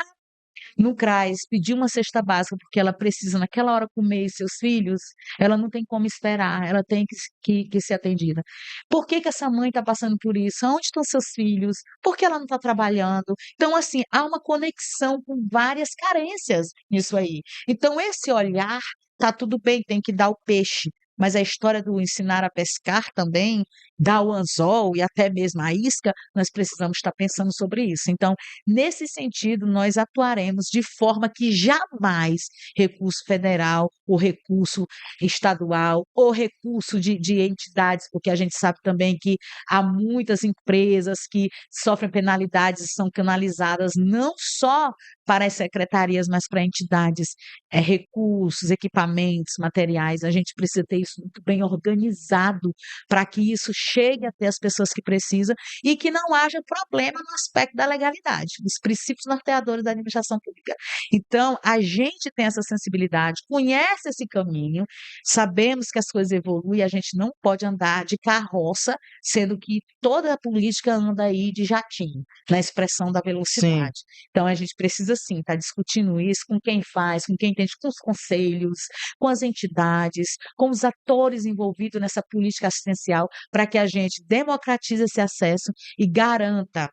C: no CRAS pediu uma cesta básica porque ela precisa naquela hora comer seus filhos, ela não tem como esperar, ela tem que ser atendida. Por que essa mãe está passando por isso? Onde estão seus filhos? Por que ela não está trabalhando? Então, assim, há uma conexão com várias carências nisso aí. Então, esse olhar, tá tudo bem, tem que dar o peixe, mas a história do ensinar a pescar também, dar o anzol e até mesmo a isca, nós precisamos estar pensando sobre isso. Então, nesse sentido, nós atuaremos de forma que jamais recurso federal ou recurso estadual, ou recurso de entidades, porque a gente sabe também que há muitas empresas que sofrem penalidades e são canalizadas não só para as secretarias, mas para entidades, recursos, equipamentos, materiais. A gente precisa ter isso muito bem organizado para que isso chegue até as pessoas que precisam e que não haja problema no aspecto da legalidade, dos princípios norteadores da administração pública. Então, a gente tem essa sensibilidade, conhece esse caminho, sabemos que as coisas evoluem, a gente não pode andar de carroça, sendo que toda a política anda aí de jatinho, na expressão da
A: Sim.
C: velocidade. Então, a gente precisa sim estar discutindo isso com quem faz, com quem entende, com os conselhos, com as entidades, com os atores envolvidos nessa política assistencial, para que a gente democratize esse acesso e garanta,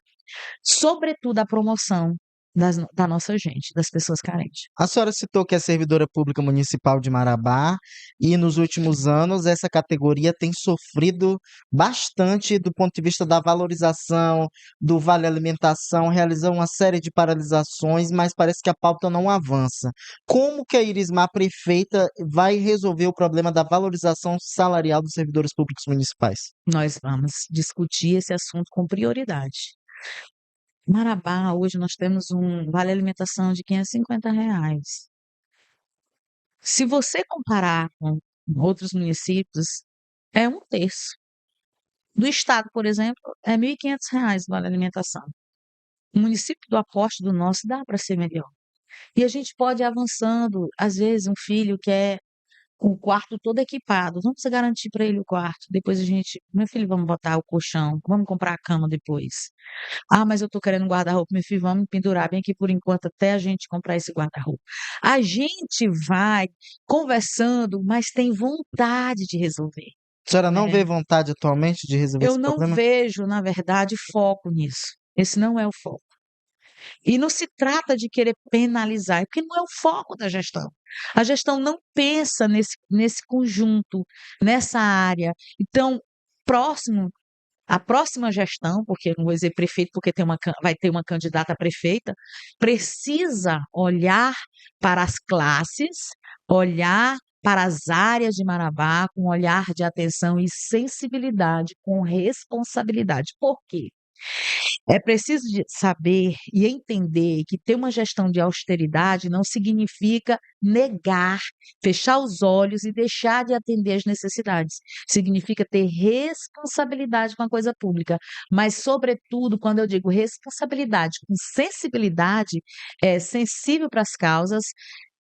C: sobretudo, a promoção da nossa gente, das pessoas carentes.
A: A senhora citou que é servidora pública municipal de Marabá e nos últimos anos essa categoria tem sofrido bastante do ponto de vista da valorização, do vale alimentação, realizou uma série de paralisações, mas parece que a pauta não avança. Como que a Irismar, prefeita, vai resolver o problema da valorização salarial dos servidores públicos municipais?
C: Nós vamos discutir esse assunto com prioridade. Marabá, hoje nós temos um vale alimentação de R$ 550. Se você comparar com outros municípios, é um terço. Do estado, por exemplo, é R$ 1.500 o vale alimentação. O município do Aporte do Norte dá para ser melhor. E a gente pode ir avançando. Às vezes, um filho quer o quarto todo equipado. Vamos garantir para ele o quarto. Depois a gente, meu filho, vamos botar o colchão, vamos comprar a cama depois. Ah, mas eu estou querendo um guarda-roupa, meu filho, vamos pendurar bem aqui por enquanto até a gente comprar esse guarda-roupa. A gente vai conversando, mas tem vontade de resolver,
A: A senhora não
C: né?
A: vê vontade atualmente de resolver
C: Eu
A: esse
C: não
A: problema?
C: vejo, na verdade, foco nisso. Esse não é o foco. E não se trata de querer penalizar, porque não é o foco da gestão. A gestão não pensa nesse conjunto, nessa área. Então, a próxima gestão, porque eu não vou dizer prefeito, porque vai ter uma candidata a prefeita, precisa olhar para as classes, olhar para as áreas de Marabá com um olhar de atenção e sensibilidade, com responsabilidade. Por quê? É preciso saber e entender que ter uma gestão de austeridade não significa negar, fechar os olhos e deixar de atender às necessidades. Significa ter responsabilidade com a coisa pública. Mas, sobretudo, quando eu digo responsabilidade com sensibilidade, é sensível para as causas,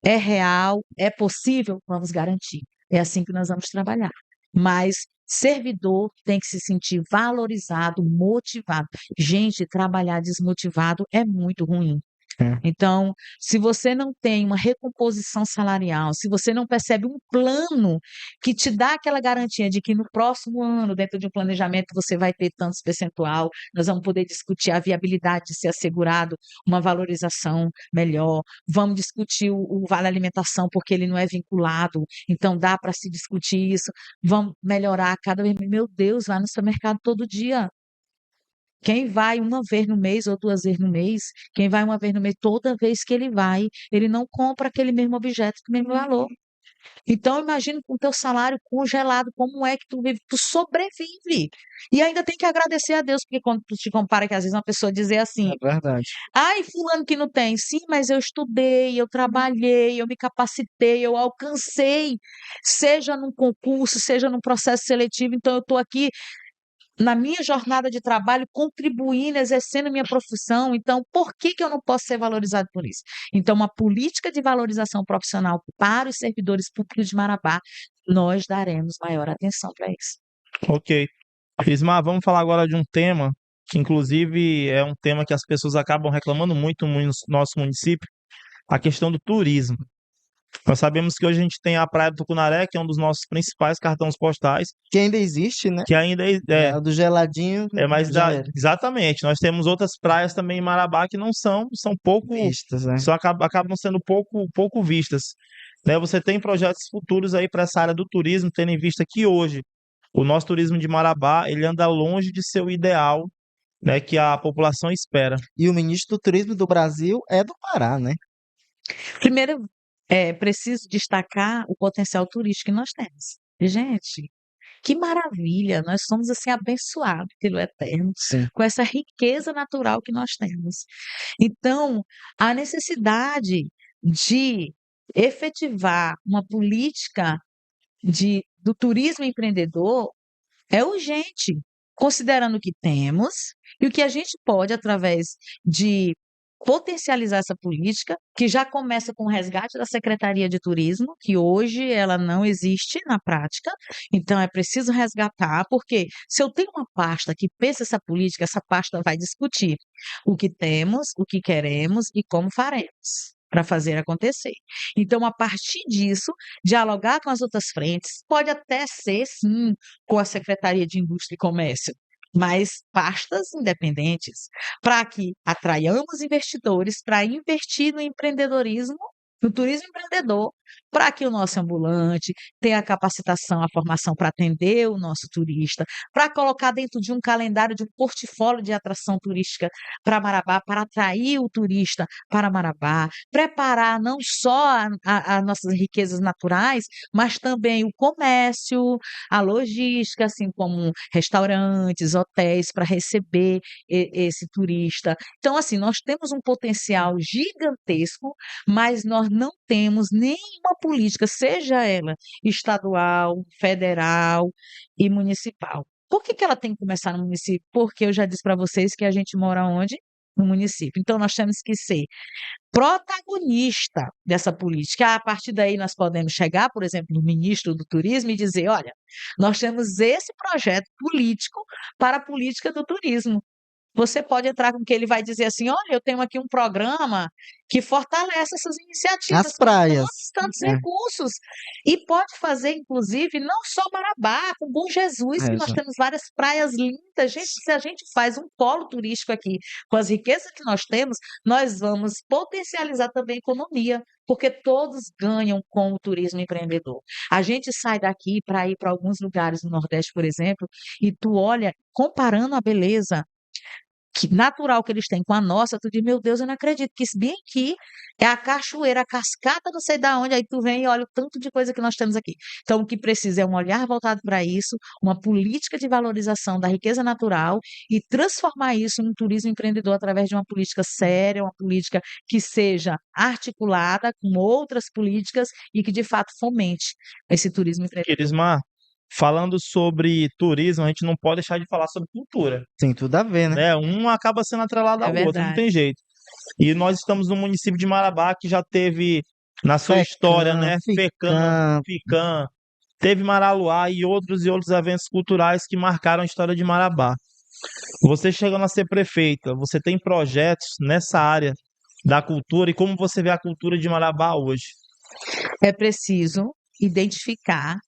C: é real, é possível, vamos garantir. É assim que nós vamos trabalhar. Mas servidor tem que se sentir valorizado, motivado. Gente, trabalhar desmotivado é muito ruim.
A: É.
C: Então, se você não tem uma recomposição salarial, se você não percebe um plano que te dá aquela garantia de que no próximo ano, dentro de um planejamento, você vai ter tantos percentual, nós vamos poder discutir a viabilidade de ser assegurado uma valorização melhor, vamos discutir o vale alimentação, porque ele não é vinculado, então dá para se discutir isso, vamos melhorar cada vez. Meu Deus, vai no supermercado todo dia. Quem vai uma vez no mês ou 2 vezes no mês, quem vai uma vez no mês, toda vez que ele vai, ele não compra aquele mesmo objeto com o mesmo valor. Então, imagina com o teu salário congelado, como é que tu vive? Tu sobrevive. E ainda tem que agradecer a Deus, porque quando tu te compara, que às vezes uma pessoa dizer assim,
A: É verdade.
C: ai, fulano que não tem. Sim, mas eu estudei, eu trabalhei, eu me capacitei, eu alcancei, seja num concurso, seja num processo seletivo, então eu estou aqui na minha jornada de trabalho, contribuindo, exercendo minha profissão. Então, por que eu não posso ser valorizado por isso? Então, uma política de valorização profissional para os servidores públicos de Marabá, nós daremos maior atenção para isso.
B: Ok. Ismar, vamos falar agora de um tema que, inclusive, é um tema que as pessoas acabam reclamando muito no nosso município, a questão do turismo. Nós sabemos que hoje a gente tem a Praia do Tucunaré, que é um dos nossos principais cartões postais,
A: Que ainda existe, né?
B: que ainda
A: A do geladinho
B: mais
A: já era.
B: exatamente. Nós temos outras praias também em Marabá que não são pouco,
A: Vistas, né?
B: acabam sendo pouco vistas. Né? Você tem projetos futuros aí para essa área do turismo, tendo em vista que hoje o nosso turismo de Marabá, ele anda longe de ser o ideal, né, que a população espera.
A: E o ministro do Turismo do Brasil é do Pará, né?
C: Primeiro, É preciso destacar o potencial turístico que nós temos. Gente, que maravilha! Nós somos assim abençoados pelo Eterno
A: Sim.
C: com essa riqueza natural que nós temos. Então, a necessidade de efetivar uma política do turismo empreendedor é urgente, considerando o que temos e o que a gente pode, através de potencializar essa política, que já começa com o resgate da Secretaria de Turismo, que hoje ela não existe na prática, então é preciso resgatar, porque se eu tenho uma pasta que pensa essa política, essa pasta vai discutir o que temos, o que queremos e como faremos para fazer acontecer. Então, a partir disso, dialogar com as outras frentes, pode até ser, sim, com a Secretaria de Indústria e Comércio, mas pastas independentes, para que atraiamos investidores para investir no empreendedorismo, no turismo empreendedor, para que o nosso ambulante tenha a capacitação, a formação para atender o nosso turista, para colocar dentro de um calendário, de um portfólio de atração turística para Marabá, para atrair o turista para Marabá, preparar não só as nossas riquezas naturais, mas também o comércio, a logística, assim como restaurantes, hotéis, para receber esse turista. Então, assim, nós temos um potencial gigantesco, mas nós não temos nenhuma política, seja ela estadual, federal e municipal. Por que ela tem que começar no município? Porque eu já disse para vocês que a gente mora onde? No município. Então, nós temos que ser protagonista dessa política. A partir daí, nós podemos chegar, por exemplo, no ministro do Turismo e dizer: olha, nós temos esse projeto político para a política do turismo. Você pode entrar com que ele vai dizer assim: olha, eu tenho aqui um programa que fortalece essas
A: As
C: iniciativas com
A: praias.
C: tantos
A: É,
C: recursos. E pode fazer, inclusive, não só Marabá, com Bom Jesus, que nós
A: já.
C: temos várias praias lindas. Gente, se a gente faz um polo turístico aqui, com as riquezas que nós temos, nós vamos potencializar também a economia, porque todos ganham com o turismo empreendedor. A gente sai daqui para ir para alguns lugares no Nordeste, por exemplo, e tu olha, comparando a beleza natural que eles têm com a nossa, tu diz, meu Deus, eu não acredito que isso bem aqui é a cachoeira, a cascata, não sei da onde, aí tu vem e olha o tanto de coisa que nós temos aqui. Então, o que precisa é um olhar voltado para isso, uma política de valorização da riqueza natural e transformar isso em um turismo empreendedor através de uma política séria, uma política que seja articulada com outras políticas e que, de fato, fomente esse turismo empreendedor.
B: Elismar, falando sobre turismo, a gente não pode deixar de falar sobre cultura,
A: Tem tudo a ver, né?
B: né? Um acaba sendo atrelado
C: É
B: ao outro, não
C: verdade.
B: tem jeito. E nós estamos no município de Marabá, que já teve na sua história,
A: FECAM,
B: né? FECAM,
A: FICAM.
B: FICAM, teve Maraluá e outros eventos culturais que marcaram a história de Marabá. Você chegando a ser prefeita, você tem projetos nessa área da cultura e como você vê a cultura de Marabá hoje?
C: É preciso identificar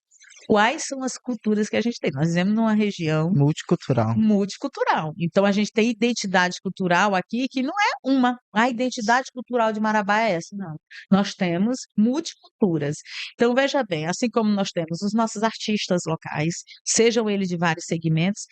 C: quais são as culturas que a gente tem. Nós vivemos numa região
A: Multicultural.
C: multicultural. Então, a gente tem identidade cultural aqui que não é uma. A identidade cultural de Marabá é essa, não. Nós temos multiculturas. Então, veja bem, assim como nós temos os nossos artistas locais, sejam eles de vários segmentos,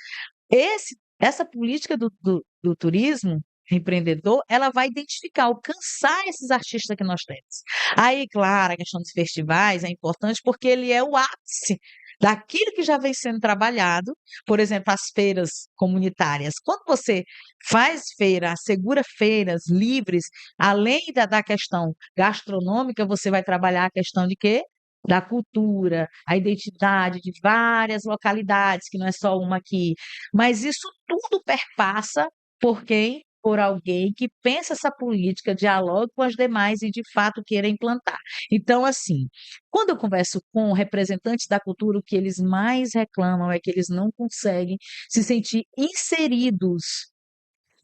C: essa política do turismo empreendedor, ela vai identificar, alcançar esses artistas que nós temos. Aí, claro, a questão dos festivais é importante porque ele é o ápice daquilo que já vem sendo trabalhado, por exemplo, as feiras comunitárias. Quando você faz feira, assegura feiras livres, além da questão gastronômica, você vai trabalhar a questão de quê? Da cultura, a identidade de várias localidades, que não é só uma aqui. Mas isso tudo perpassa por quem? Por alguém que pensa essa política, dialogue com as demais e, de fato, queira implantar. Então, assim, quando eu converso com representantes da cultura, o que eles mais reclamam é que eles não conseguem se sentir inseridos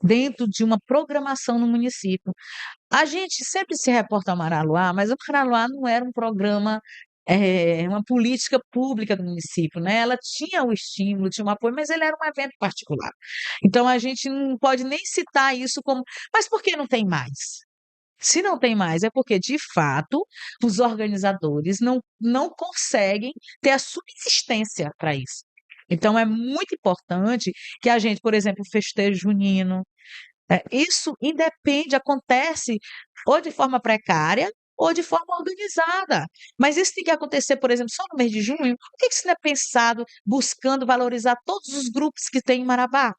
C: dentro de uma programação no município. A gente sempre se reporta ao Maraluá, mas o Maraluá não era um programa, uma política pública do município, né? Ela tinha o estímulo, tinha o apoio, mas ele era um evento particular. Então a gente não pode nem citar isso como. Mas por que não tem mais? Se não tem mais, é porque, de fato, os organizadores não conseguem ter a subsistência para isso. Então, é muito importante que a gente, por exemplo, o festejo junino, isso independe, acontece ou de forma precária, ou de forma organizada. Mas isso tem que acontecer, por exemplo, só no mês de junho. Por que isso não é pensado buscando valorizar todos os grupos que tem em Marabá?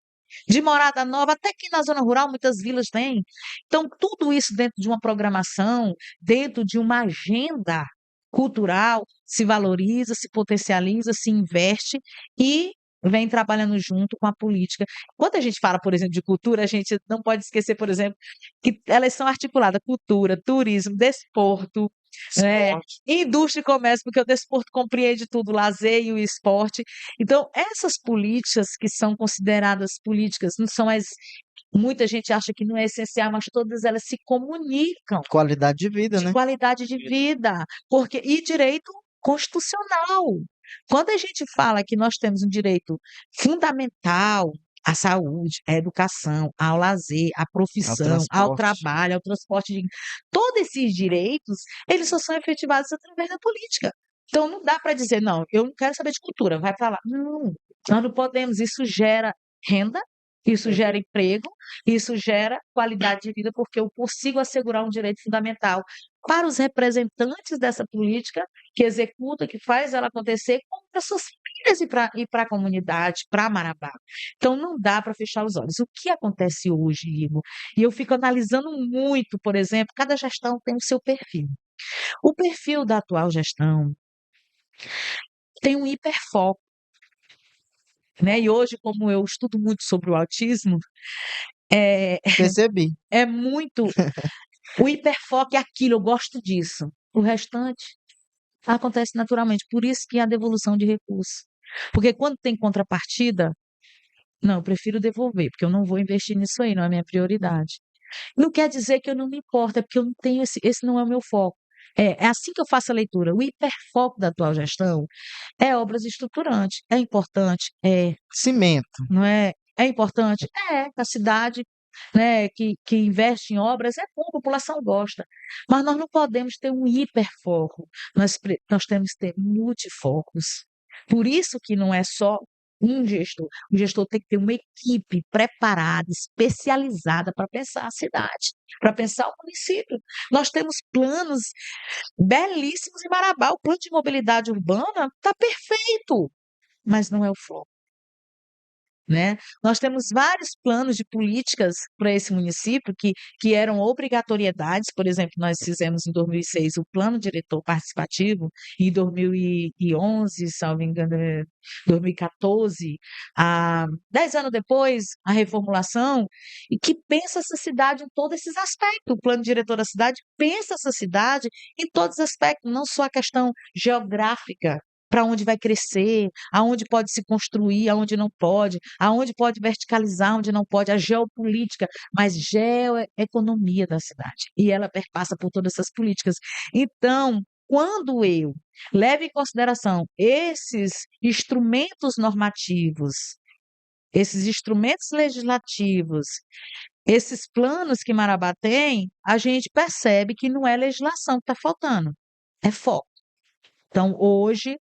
C: De Morada Nova, até que na zona rural muitas vilas têm. Então, tudo isso dentro de uma programação, dentro de uma agenda cultural, se valoriza, se potencializa, se investe e vem trabalhando junto com a política. Quando a gente fala, por exemplo, de cultura, a gente não pode esquecer, por exemplo, que elas são articuladas: cultura, turismo, desporto,
B: Esporte.
C: indústria e comércio, porque o desporto compreende tudo, o lazer e o esporte. Então, essas políticas que são consideradas políticas, não são as. Muita gente acha que não é essencial, mas todas elas se comunicam
A: Qualidade de vida,
C: de
A: né?
C: qualidade de vida, porque e direito constitucional. Quando a gente fala que nós temos um direito fundamental à saúde, à educação, ao lazer, à
A: Ao
C: profissão, ao
A: transporte.
C: trabalho, ao transporte digno, todos esses direitos, eles só são efetivados através da política. Então não dá para dizer, não, eu não quero saber de cultura, vai para lá. Não, nós não podemos, isso gera renda, isso gera emprego, isso gera qualidade de vida, porque eu consigo assegurar um direito fundamental para os representantes dessa política, que executa, que faz ela acontecer, como para suas famílias e para a comunidade, para Marabá. Então, não dá para fechar os olhos. O que acontece hoje, Igor? E eu fico analisando muito, por exemplo, cada gestão tem o seu perfil. O perfil da atual gestão tem um hiperfoco, né? E hoje, como eu estudo muito sobre o autismo, é,
A: Percebi.
C: é muito. O hiperfoco é aquilo, eu gosto disso. O restante acontece naturalmente. Por isso que há devolução de recursos. Porque quando tem contrapartida, não, eu prefiro devolver, porque eu não vou investir nisso aí, não é minha prioridade. Não quer dizer que eu não me importo, é porque eu não tenho esse não é o meu foco. É assim que eu faço a leitura. O hiperfoco da atual gestão é obras estruturantes. É importante? É.
A: Cimento.
C: Não é? É importante? É, a cidade, né, que investe em obras, é bom, a população gosta. Mas nós não podemos ter um hiperfoco, nós temos que ter multifocos. Por isso que não é só um gestor. O gestor tem que ter uma equipe preparada, especializada para pensar a cidade, para pensar o município. Nós temos planos belíssimos em Marabá. O plano de mobilidade urbana está perfeito, mas não é o foco, né? Nós temos vários planos de políticas para esse município que eram obrigatoriedades. Por exemplo, nós fizemos em 2006 o plano diretor participativo, e em 2011, salvo engano, 2014, 10 anos depois, a reformulação, e que pensa essa cidade em todos esses aspectos. O plano diretor da cidade pensa essa cidade em todos os aspectos, não só a questão geográfica, para onde vai crescer, aonde pode se construir, aonde não pode, aonde pode verticalizar, onde não pode, a geopolítica, mas geoeconomia da cidade. E ela perpassa por todas essas políticas. Então, quando eu levo em consideração esses instrumentos normativos, esses instrumentos legislativos, esses planos que Marabá tem, a gente percebe que não é legislação que está faltando, é foco. Então, hoje,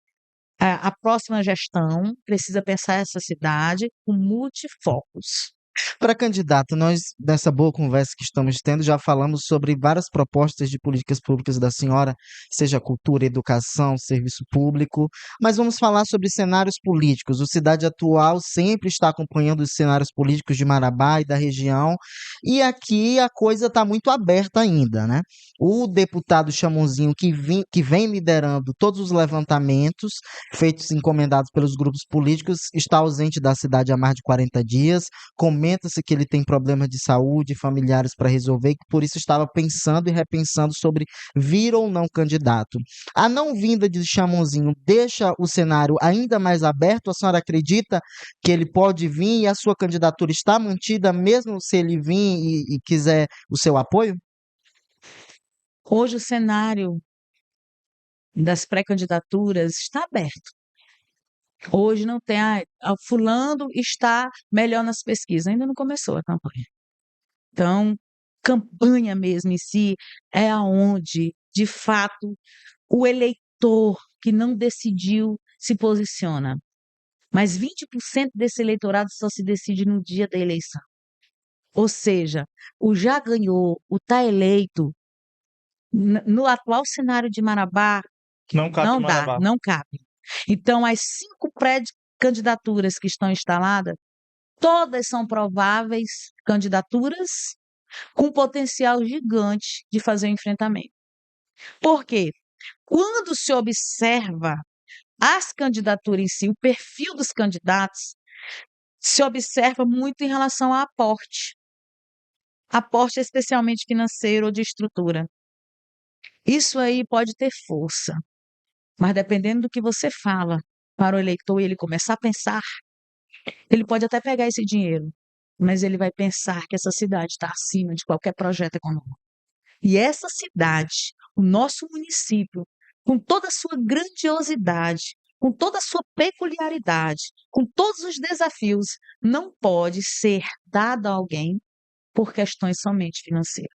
C: a próxima gestão precisa pensar essa cidade com multifocos.
A: Para candidato, nós, nessa boa conversa que estamos tendo, já falamos sobre várias propostas de políticas públicas da senhora, seja cultura, educação, serviço público, mas vamos falar sobre cenários políticos. O Cidade Atual sempre está acompanhando os cenários políticos de Marabá e da região, e aqui a coisa está muito aberta ainda, né? O deputado Chamonzinho, que vem liderando todos os levantamentos feitos encomendados pelos grupos políticos, está ausente da cidade há mais de 40 dias. Comenta-se que ele tem problemas de saúde familiares para resolver e que por isso estava pensando e repensando sobre vir ou não candidato. A não vinda de Chamonzinho deixa o cenário ainda mais aberto? A senhora acredita que ele pode vir e a sua candidatura está mantida, mesmo se ele vir e quiser o seu apoio?
C: Hoje o cenário das pré-candidaturas está aberto. Hoje não tem, fulano está melhor nas pesquisas, ainda não começou a campanha. Então, campanha mesmo em si é aonde, de fato, o eleitor que não decidiu se posiciona. Mas 20% desse eleitorado só se decide no dia da eleição. Ou seja, o já ganhou, o está eleito, No atual cenário de Marabá,
B: Não cabe
C: não
B: em
C: dá,
B: Marabá.
C: não cabe. Então, as 5 pré-candidaturas que estão instaladas, todas são prováveis candidaturas com potencial gigante de fazer o enfrentamento. Por quê? Quando se observa as candidaturas em si, o perfil dos candidatos, se observa muito em relação a aporte especialmente financeiro ou de estrutura. Isso aí pode ter força, mas dependendo do que você fala para o eleitor e ele começar a pensar, ele pode até pegar esse dinheiro, mas ele vai pensar que essa cidade está acima de qualquer projeto econômico. E essa cidade, o nosso município, com toda a sua grandiosidade, com toda a sua peculiaridade, com todos os desafios, não pode ser dada a alguém por questões somente financeiras.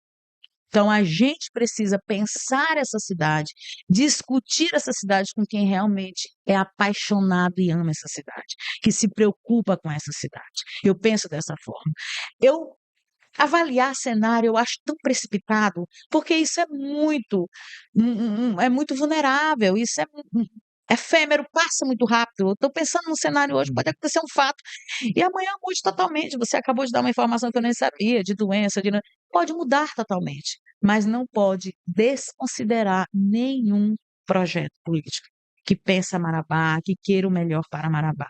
C: Então, a gente precisa pensar essa cidade, discutir essa cidade com quem realmente é apaixonado e ama essa cidade, que se preocupa com essa cidade. Eu penso dessa forma. Eu avaliar cenário eu acho tão precipitado, porque isso é muito vulnerável, isso é efêmero, passa muito rápido. Eu estou pensando no cenário hoje, pode acontecer um fato, e amanhã mude totalmente. Você acabou de dar uma informação que eu nem sabia, de doença, pode mudar totalmente, mas não pode desconsiderar nenhum projeto político que pensa Marabá, que queira o melhor para Marabá.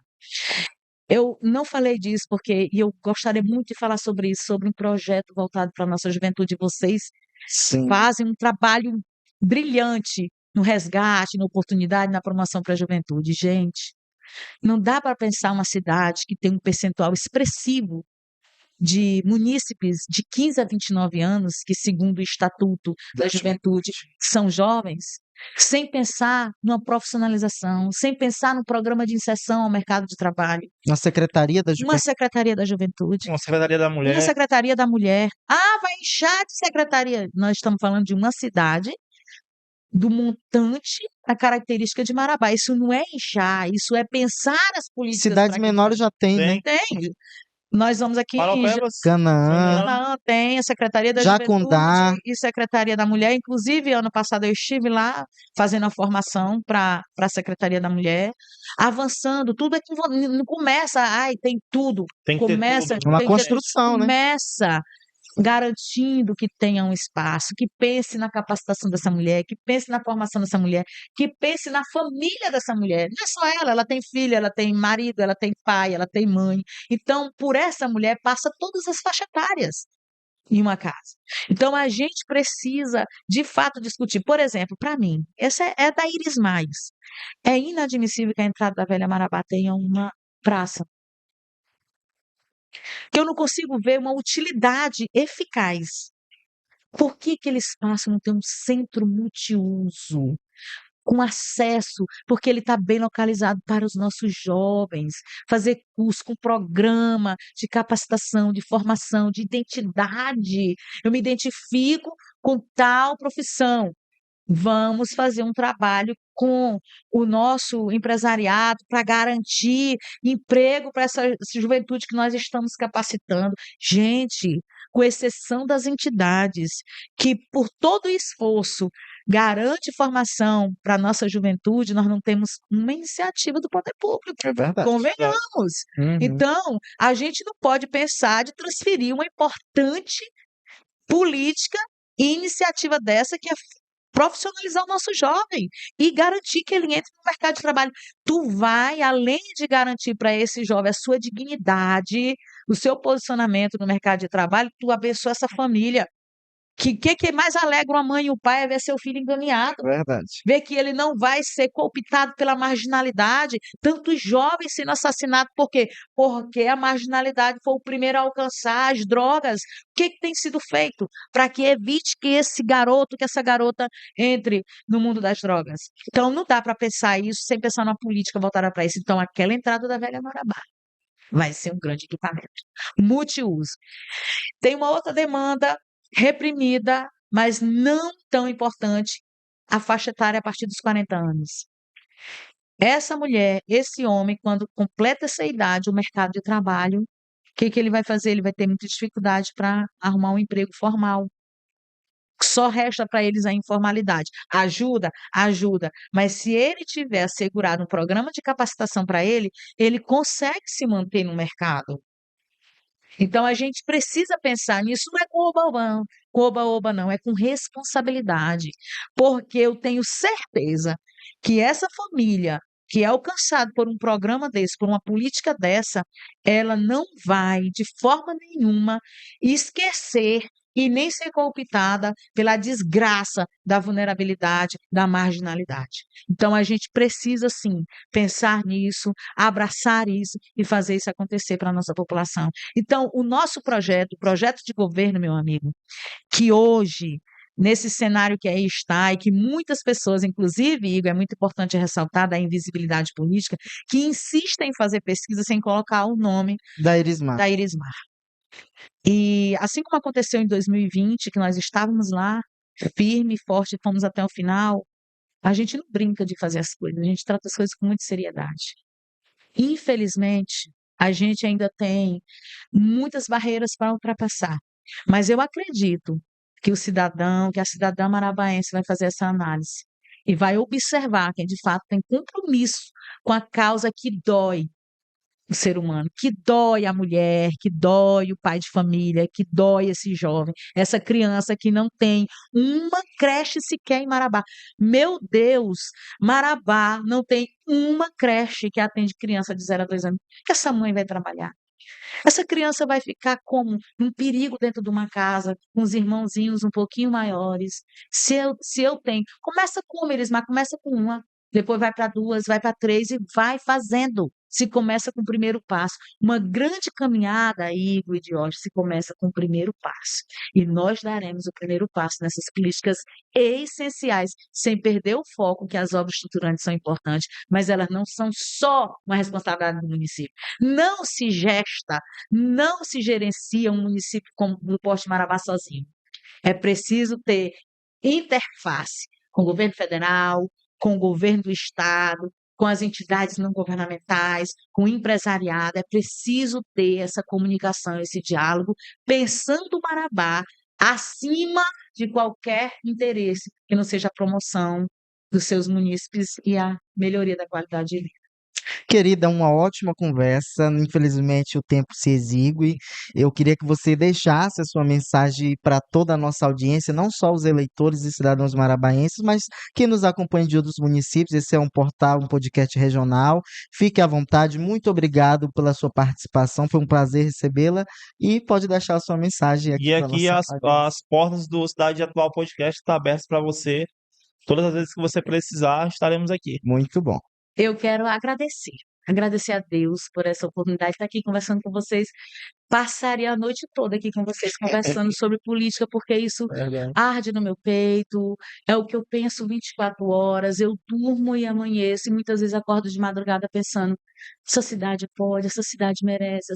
C: Eu não falei disso porque e eu gostaria muito de falar sobre isso, sobre um projeto voltado para a nossa juventude. Vocês
A: Sim.
C: fazem um trabalho brilhante no resgate, na oportunidade, na promoção para a juventude. Gente, não dá para pensar uma cidade que tem um percentual expressivo de munícipes de 15 a 29 anos, que segundo o Estatuto da Juventude são jovens, sem pensar numa profissionalização, sem pensar no programa de inserção ao mercado de trabalho,
A: Na Secretaria da
C: uma
A: Juventude.
C: Secretaria da Juventude,
B: Uma Secretaria da
C: uma
B: Mulher.
C: Secretaria da Mulher. Ah, vai inchar de secretaria. Nós estamos falando de uma cidade, do montante, a característica de Marabá. Isso não é inchar, isso é pensar as políticas
A: Cidades
C: para
A: menores já tem, né?
B: Tem.
C: tem. Nós vamos aqui em
B: Paropebas.
A: Canaã,
C: Não, tem a Secretaria da
A: Jacundá.
C: Juventude e Secretaria da Mulher. Inclusive, ano passado eu estive lá fazendo a formação para a Secretaria da Mulher, avançando. Tudo aqui não começa, ai, tem tudo.
B: Tem que ter
C: Começa,
B: tudo.
A: É uma
C: tem que ter,
A: construção, né?
C: começa garantindo que tenha um espaço, que pense na capacitação dessa mulher, que pense na formação dessa mulher, que pense na família dessa mulher. Não é só ela tem filho, ela tem marido, ela tem pai, ela tem mãe. Então, por essa mulher passa todas as faixas etárias em uma casa. Então, a gente precisa, de fato, discutir. Por exemplo, para mim, essa é da Iris Mais. É inadmissível que a entrada da Velha Marabá tenha uma praça, que eu não consigo ver uma utilidade eficaz. Por que aquele espaço não tem um centro multiuso, com acesso, porque ele está bem localizado para os nossos jovens, fazer curso com programa de capacitação, de formação, de identidade. Eu me identifico com tal profissão. Vamos fazer um trabalho com o nosso empresariado para garantir emprego para essa juventude que nós estamos capacitando. Gente, com exceção das entidades que, por todo o esforço, garante formação para a nossa juventude, nós não temos uma iniciativa do poder público.
A: É verdade.
C: Convenhamos.
A: Uhum.
C: Então, a gente não pode pensar de transferir uma importante política e iniciativa dessa que é profissionalizar o nosso jovem e garantir que ele entre no mercado de trabalho. Tu vai, além de garantir para esse jovem a sua dignidade, o seu posicionamento no mercado de trabalho, tu abençoa essa família. Que mais alegra uma mãe e o pai é ver seu filho encaminhado,
A: Verdade.
C: ver que ele não vai ser cooptado pela marginalidade, tantos jovens sendo assassinados, por quê? Porque a marginalidade foi o primeiro a alcançar as drogas. O que tem sido feito para que evite que esse garoto, que essa garota entre no mundo das drogas? Então, não dá para pensar isso sem pensar numa política voltada para isso. Então, aquela entrada da Velha Marabá vai ser um grande equipamento. Multiuso. Tem uma outra demanda reprimida, mas não tão importante, a faixa etária a partir dos 40 anos. Essa mulher, esse homem, quando completa essa idade, o mercado de trabalho, o que ele vai fazer? Ele vai ter muita dificuldade para arrumar um emprego formal. Só resta para eles a informalidade. Ajuda? Ajuda. Mas se ele tiver assegurado um programa de capacitação para ele, ele consegue se manter no mercado. Então a gente precisa pensar nisso, não é com oba-oba, não, é com responsabilidade. Porque eu tenho certeza que essa família que é alcançada por um programa desse, por uma política dessa, ela não vai, de forma nenhuma, esquecer e nem ser cooptada pela desgraça da vulnerabilidade, da marginalidade. Então a gente precisa, sim, pensar nisso, abraçar isso e fazer isso acontecer para a nossa população. Então, o nosso projeto, o projeto de governo, meu amigo, que hoje, nesse cenário que aí está, e que muitas pessoas, inclusive, Igor, é muito importante ressaltar da invisibilidade política, que insistem em fazer pesquisa sem colocar o nome
A: Da Irismar.
C: da Irismar. E assim como aconteceu em 2020, que nós estávamos lá, firme e forte, fomos até o final, a gente não brinca de fazer as coisas, a gente trata as coisas com muita seriedade. Infelizmente, a gente ainda tem muitas barreiras para ultrapassar, mas eu acredito que o cidadão, que a cidadã marabaense vai fazer essa análise e vai observar quem de fato tem compromisso com a causa que dói o ser humano, que dói a mulher, que dói o pai de família, que dói esse jovem, essa criança que não tem uma creche sequer em Marabá. Meu Deus, Marabá não tem uma creche que atende criança de 0 a 2 anos. Que essa mãe vai trabalhar? Essa criança vai ficar como um perigo dentro de uma casa, com os irmãozinhos um pouquinho maiores. Se eu tenho, começa com uma, Elismar, começa com uma, depois vai para duas, vai para três e vai fazendo. Se começa com o primeiro passo. Uma grande caminhada, Igor e Diógenes, se começa com o primeiro passo. E nós daremos o primeiro passo nessas políticas essenciais, sem perder o foco que as obras estruturantes são importantes, mas elas não são só uma responsabilidade do município. Não se gesta, não se gerencia um município como do Porto de Marabá sozinho. É preciso ter interface com o governo federal, com o governo do estado, com as entidades não governamentais, com o empresariado. É preciso ter essa comunicação, esse diálogo, pensando o Marabá acima de qualquer interesse que não seja a promoção dos seus munícipes e a melhoria da qualidade de vida.
A: Querida, uma ótima conversa. Infelizmente, o tempo se exígue. Eu queria que você deixasse a sua mensagem para toda a nossa audiência, não só os eleitores e cidadãos marabaenses, mas quem nos acompanha de outros municípios. Esse é um portal, um podcast regional. Fique à vontade. Muito obrigado pela sua participação. Foi um prazer recebê-la e pode deixar a sua mensagem aqui
B: E
A: para a
B: aqui
A: nossa
B: as
A: audiência.
B: portas do Cidade Atual Podcast estão abertas para você. Todas as vezes que você precisar, estaremos aqui.
A: Muito bom.
C: Eu quero agradecer a Deus por essa oportunidade de estar aqui conversando com vocês. Passaria a noite toda aqui com vocês conversando sobre política, porque isso
B: Verdade.
C: arde no meu peito, é o que eu penso 24 horas, eu durmo e amanheço, e muitas vezes acordo de madrugada pensando, essa cidade pode, essa cidade merece,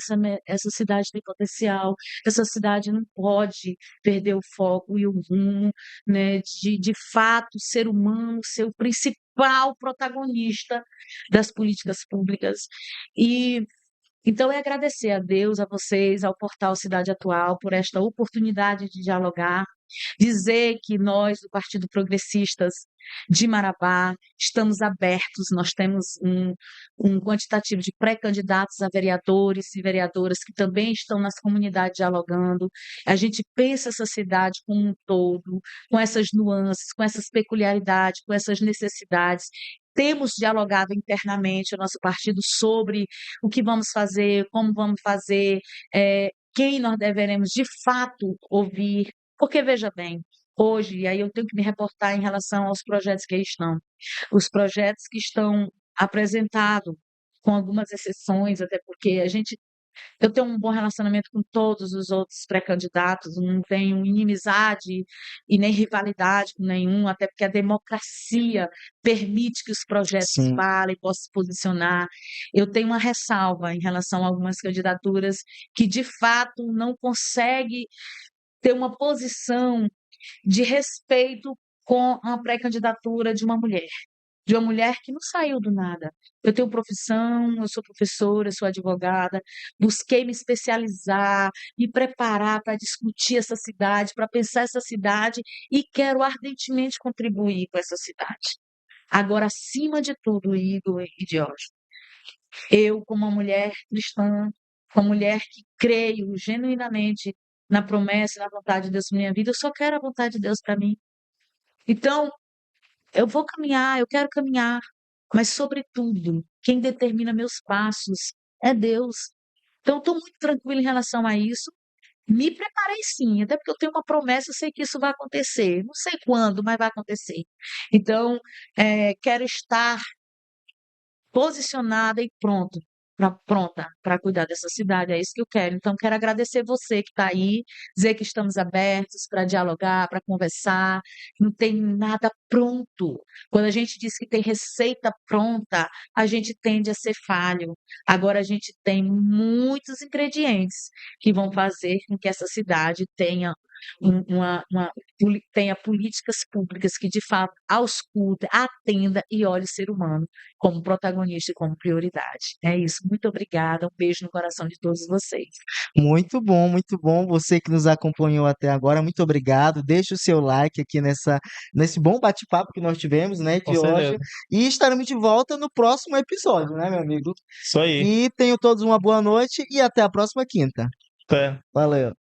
C: essa cidade tem potencial, essa cidade não pode perder o foco e o rumo, né, de fato, o ser humano ser o principal protagonista das políticas públicas. E então é agradecer a Deus, a vocês, ao portal Cidade Atual por esta oportunidade de dialogar, dizer que nós do Partido Progressistas de Marabá estamos abertos, nós temos um quantitativo de pré-candidatos a vereadores e vereadoras que também estão nas comunidades dialogando. A gente pensa essa cidade como um todo, com essas nuances, com essas peculiaridades, com essas necessidades. Temos dialogado internamente o nosso partido sobre o que vamos fazer, como vamos fazer, quem nós deveremos de fato ouvir. Porque, veja bem, hoje, e aí eu tenho que me reportar em relação aos projetos que aí estão. Os projetos que estão apresentados, com algumas exceções, até porque eu tenho um bom relacionamento com todos os outros pré-candidatos, não tenho inimizade e nem rivalidade com nenhum, até porque a democracia permite que os projetos
A: Sim.
C: falem, possam se posicionar. Eu tenho uma ressalva em relação a algumas candidaturas que, de fato, não consegue ter uma posição de respeito com a pré-candidatura de uma mulher. de uma mulher que não saiu do nada. Eu tenho profissão, eu sou professora, eu sou advogada, busquei me especializar, me preparar para discutir essa cidade, para pensar essa cidade e quero ardentemente contribuir com essa cidade. Agora, acima de tudo, Igor e Diógenes, eu, como uma mulher cristã, uma mulher que creio genuinamente na promessa e na vontade de Deus para minha vida, eu só quero a vontade de Deus para mim. Então, eu vou caminhar, eu quero caminhar, mas, sobretudo, quem determina meus passos é Deus. Então, estou muito tranquila em relação a isso. Me preparei sim, até porque eu tenho uma promessa, eu sei que isso vai acontecer. Não sei quando, mas vai acontecer. Então, quero estar posicionada e pronta para cuidar dessa cidade. É isso que eu quero. Então, quero agradecer você que está aí, dizer que estamos abertos para dialogar, para conversar. Não tem nada pronto. Quando a gente diz que tem receita pronta, a gente tende a ser falho. Agora, a gente tem muitos ingredientes que vão fazer com que essa cidade tenha tenha políticas públicas que, de fato, auscultem, atenda e olhe o ser humano como protagonista e como prioridade. É isso. Muito obrigada. Um beijo no coração de todos vocês.
A: Muito bom, muito bom. Você que nos acompanhou até agora, muito obrigado. Deixe o seu like aqui nesse bom bate-papo que nós tivemos, né,
B: Com
A: de hoje.
B: certeza.
A: E estaremos de volta no próximo episódio, né, meu amigo?
B: Isso aí.
A: E tenham todos uma boa noite e até a próxima quinta.
B: Até.
A: Valeu.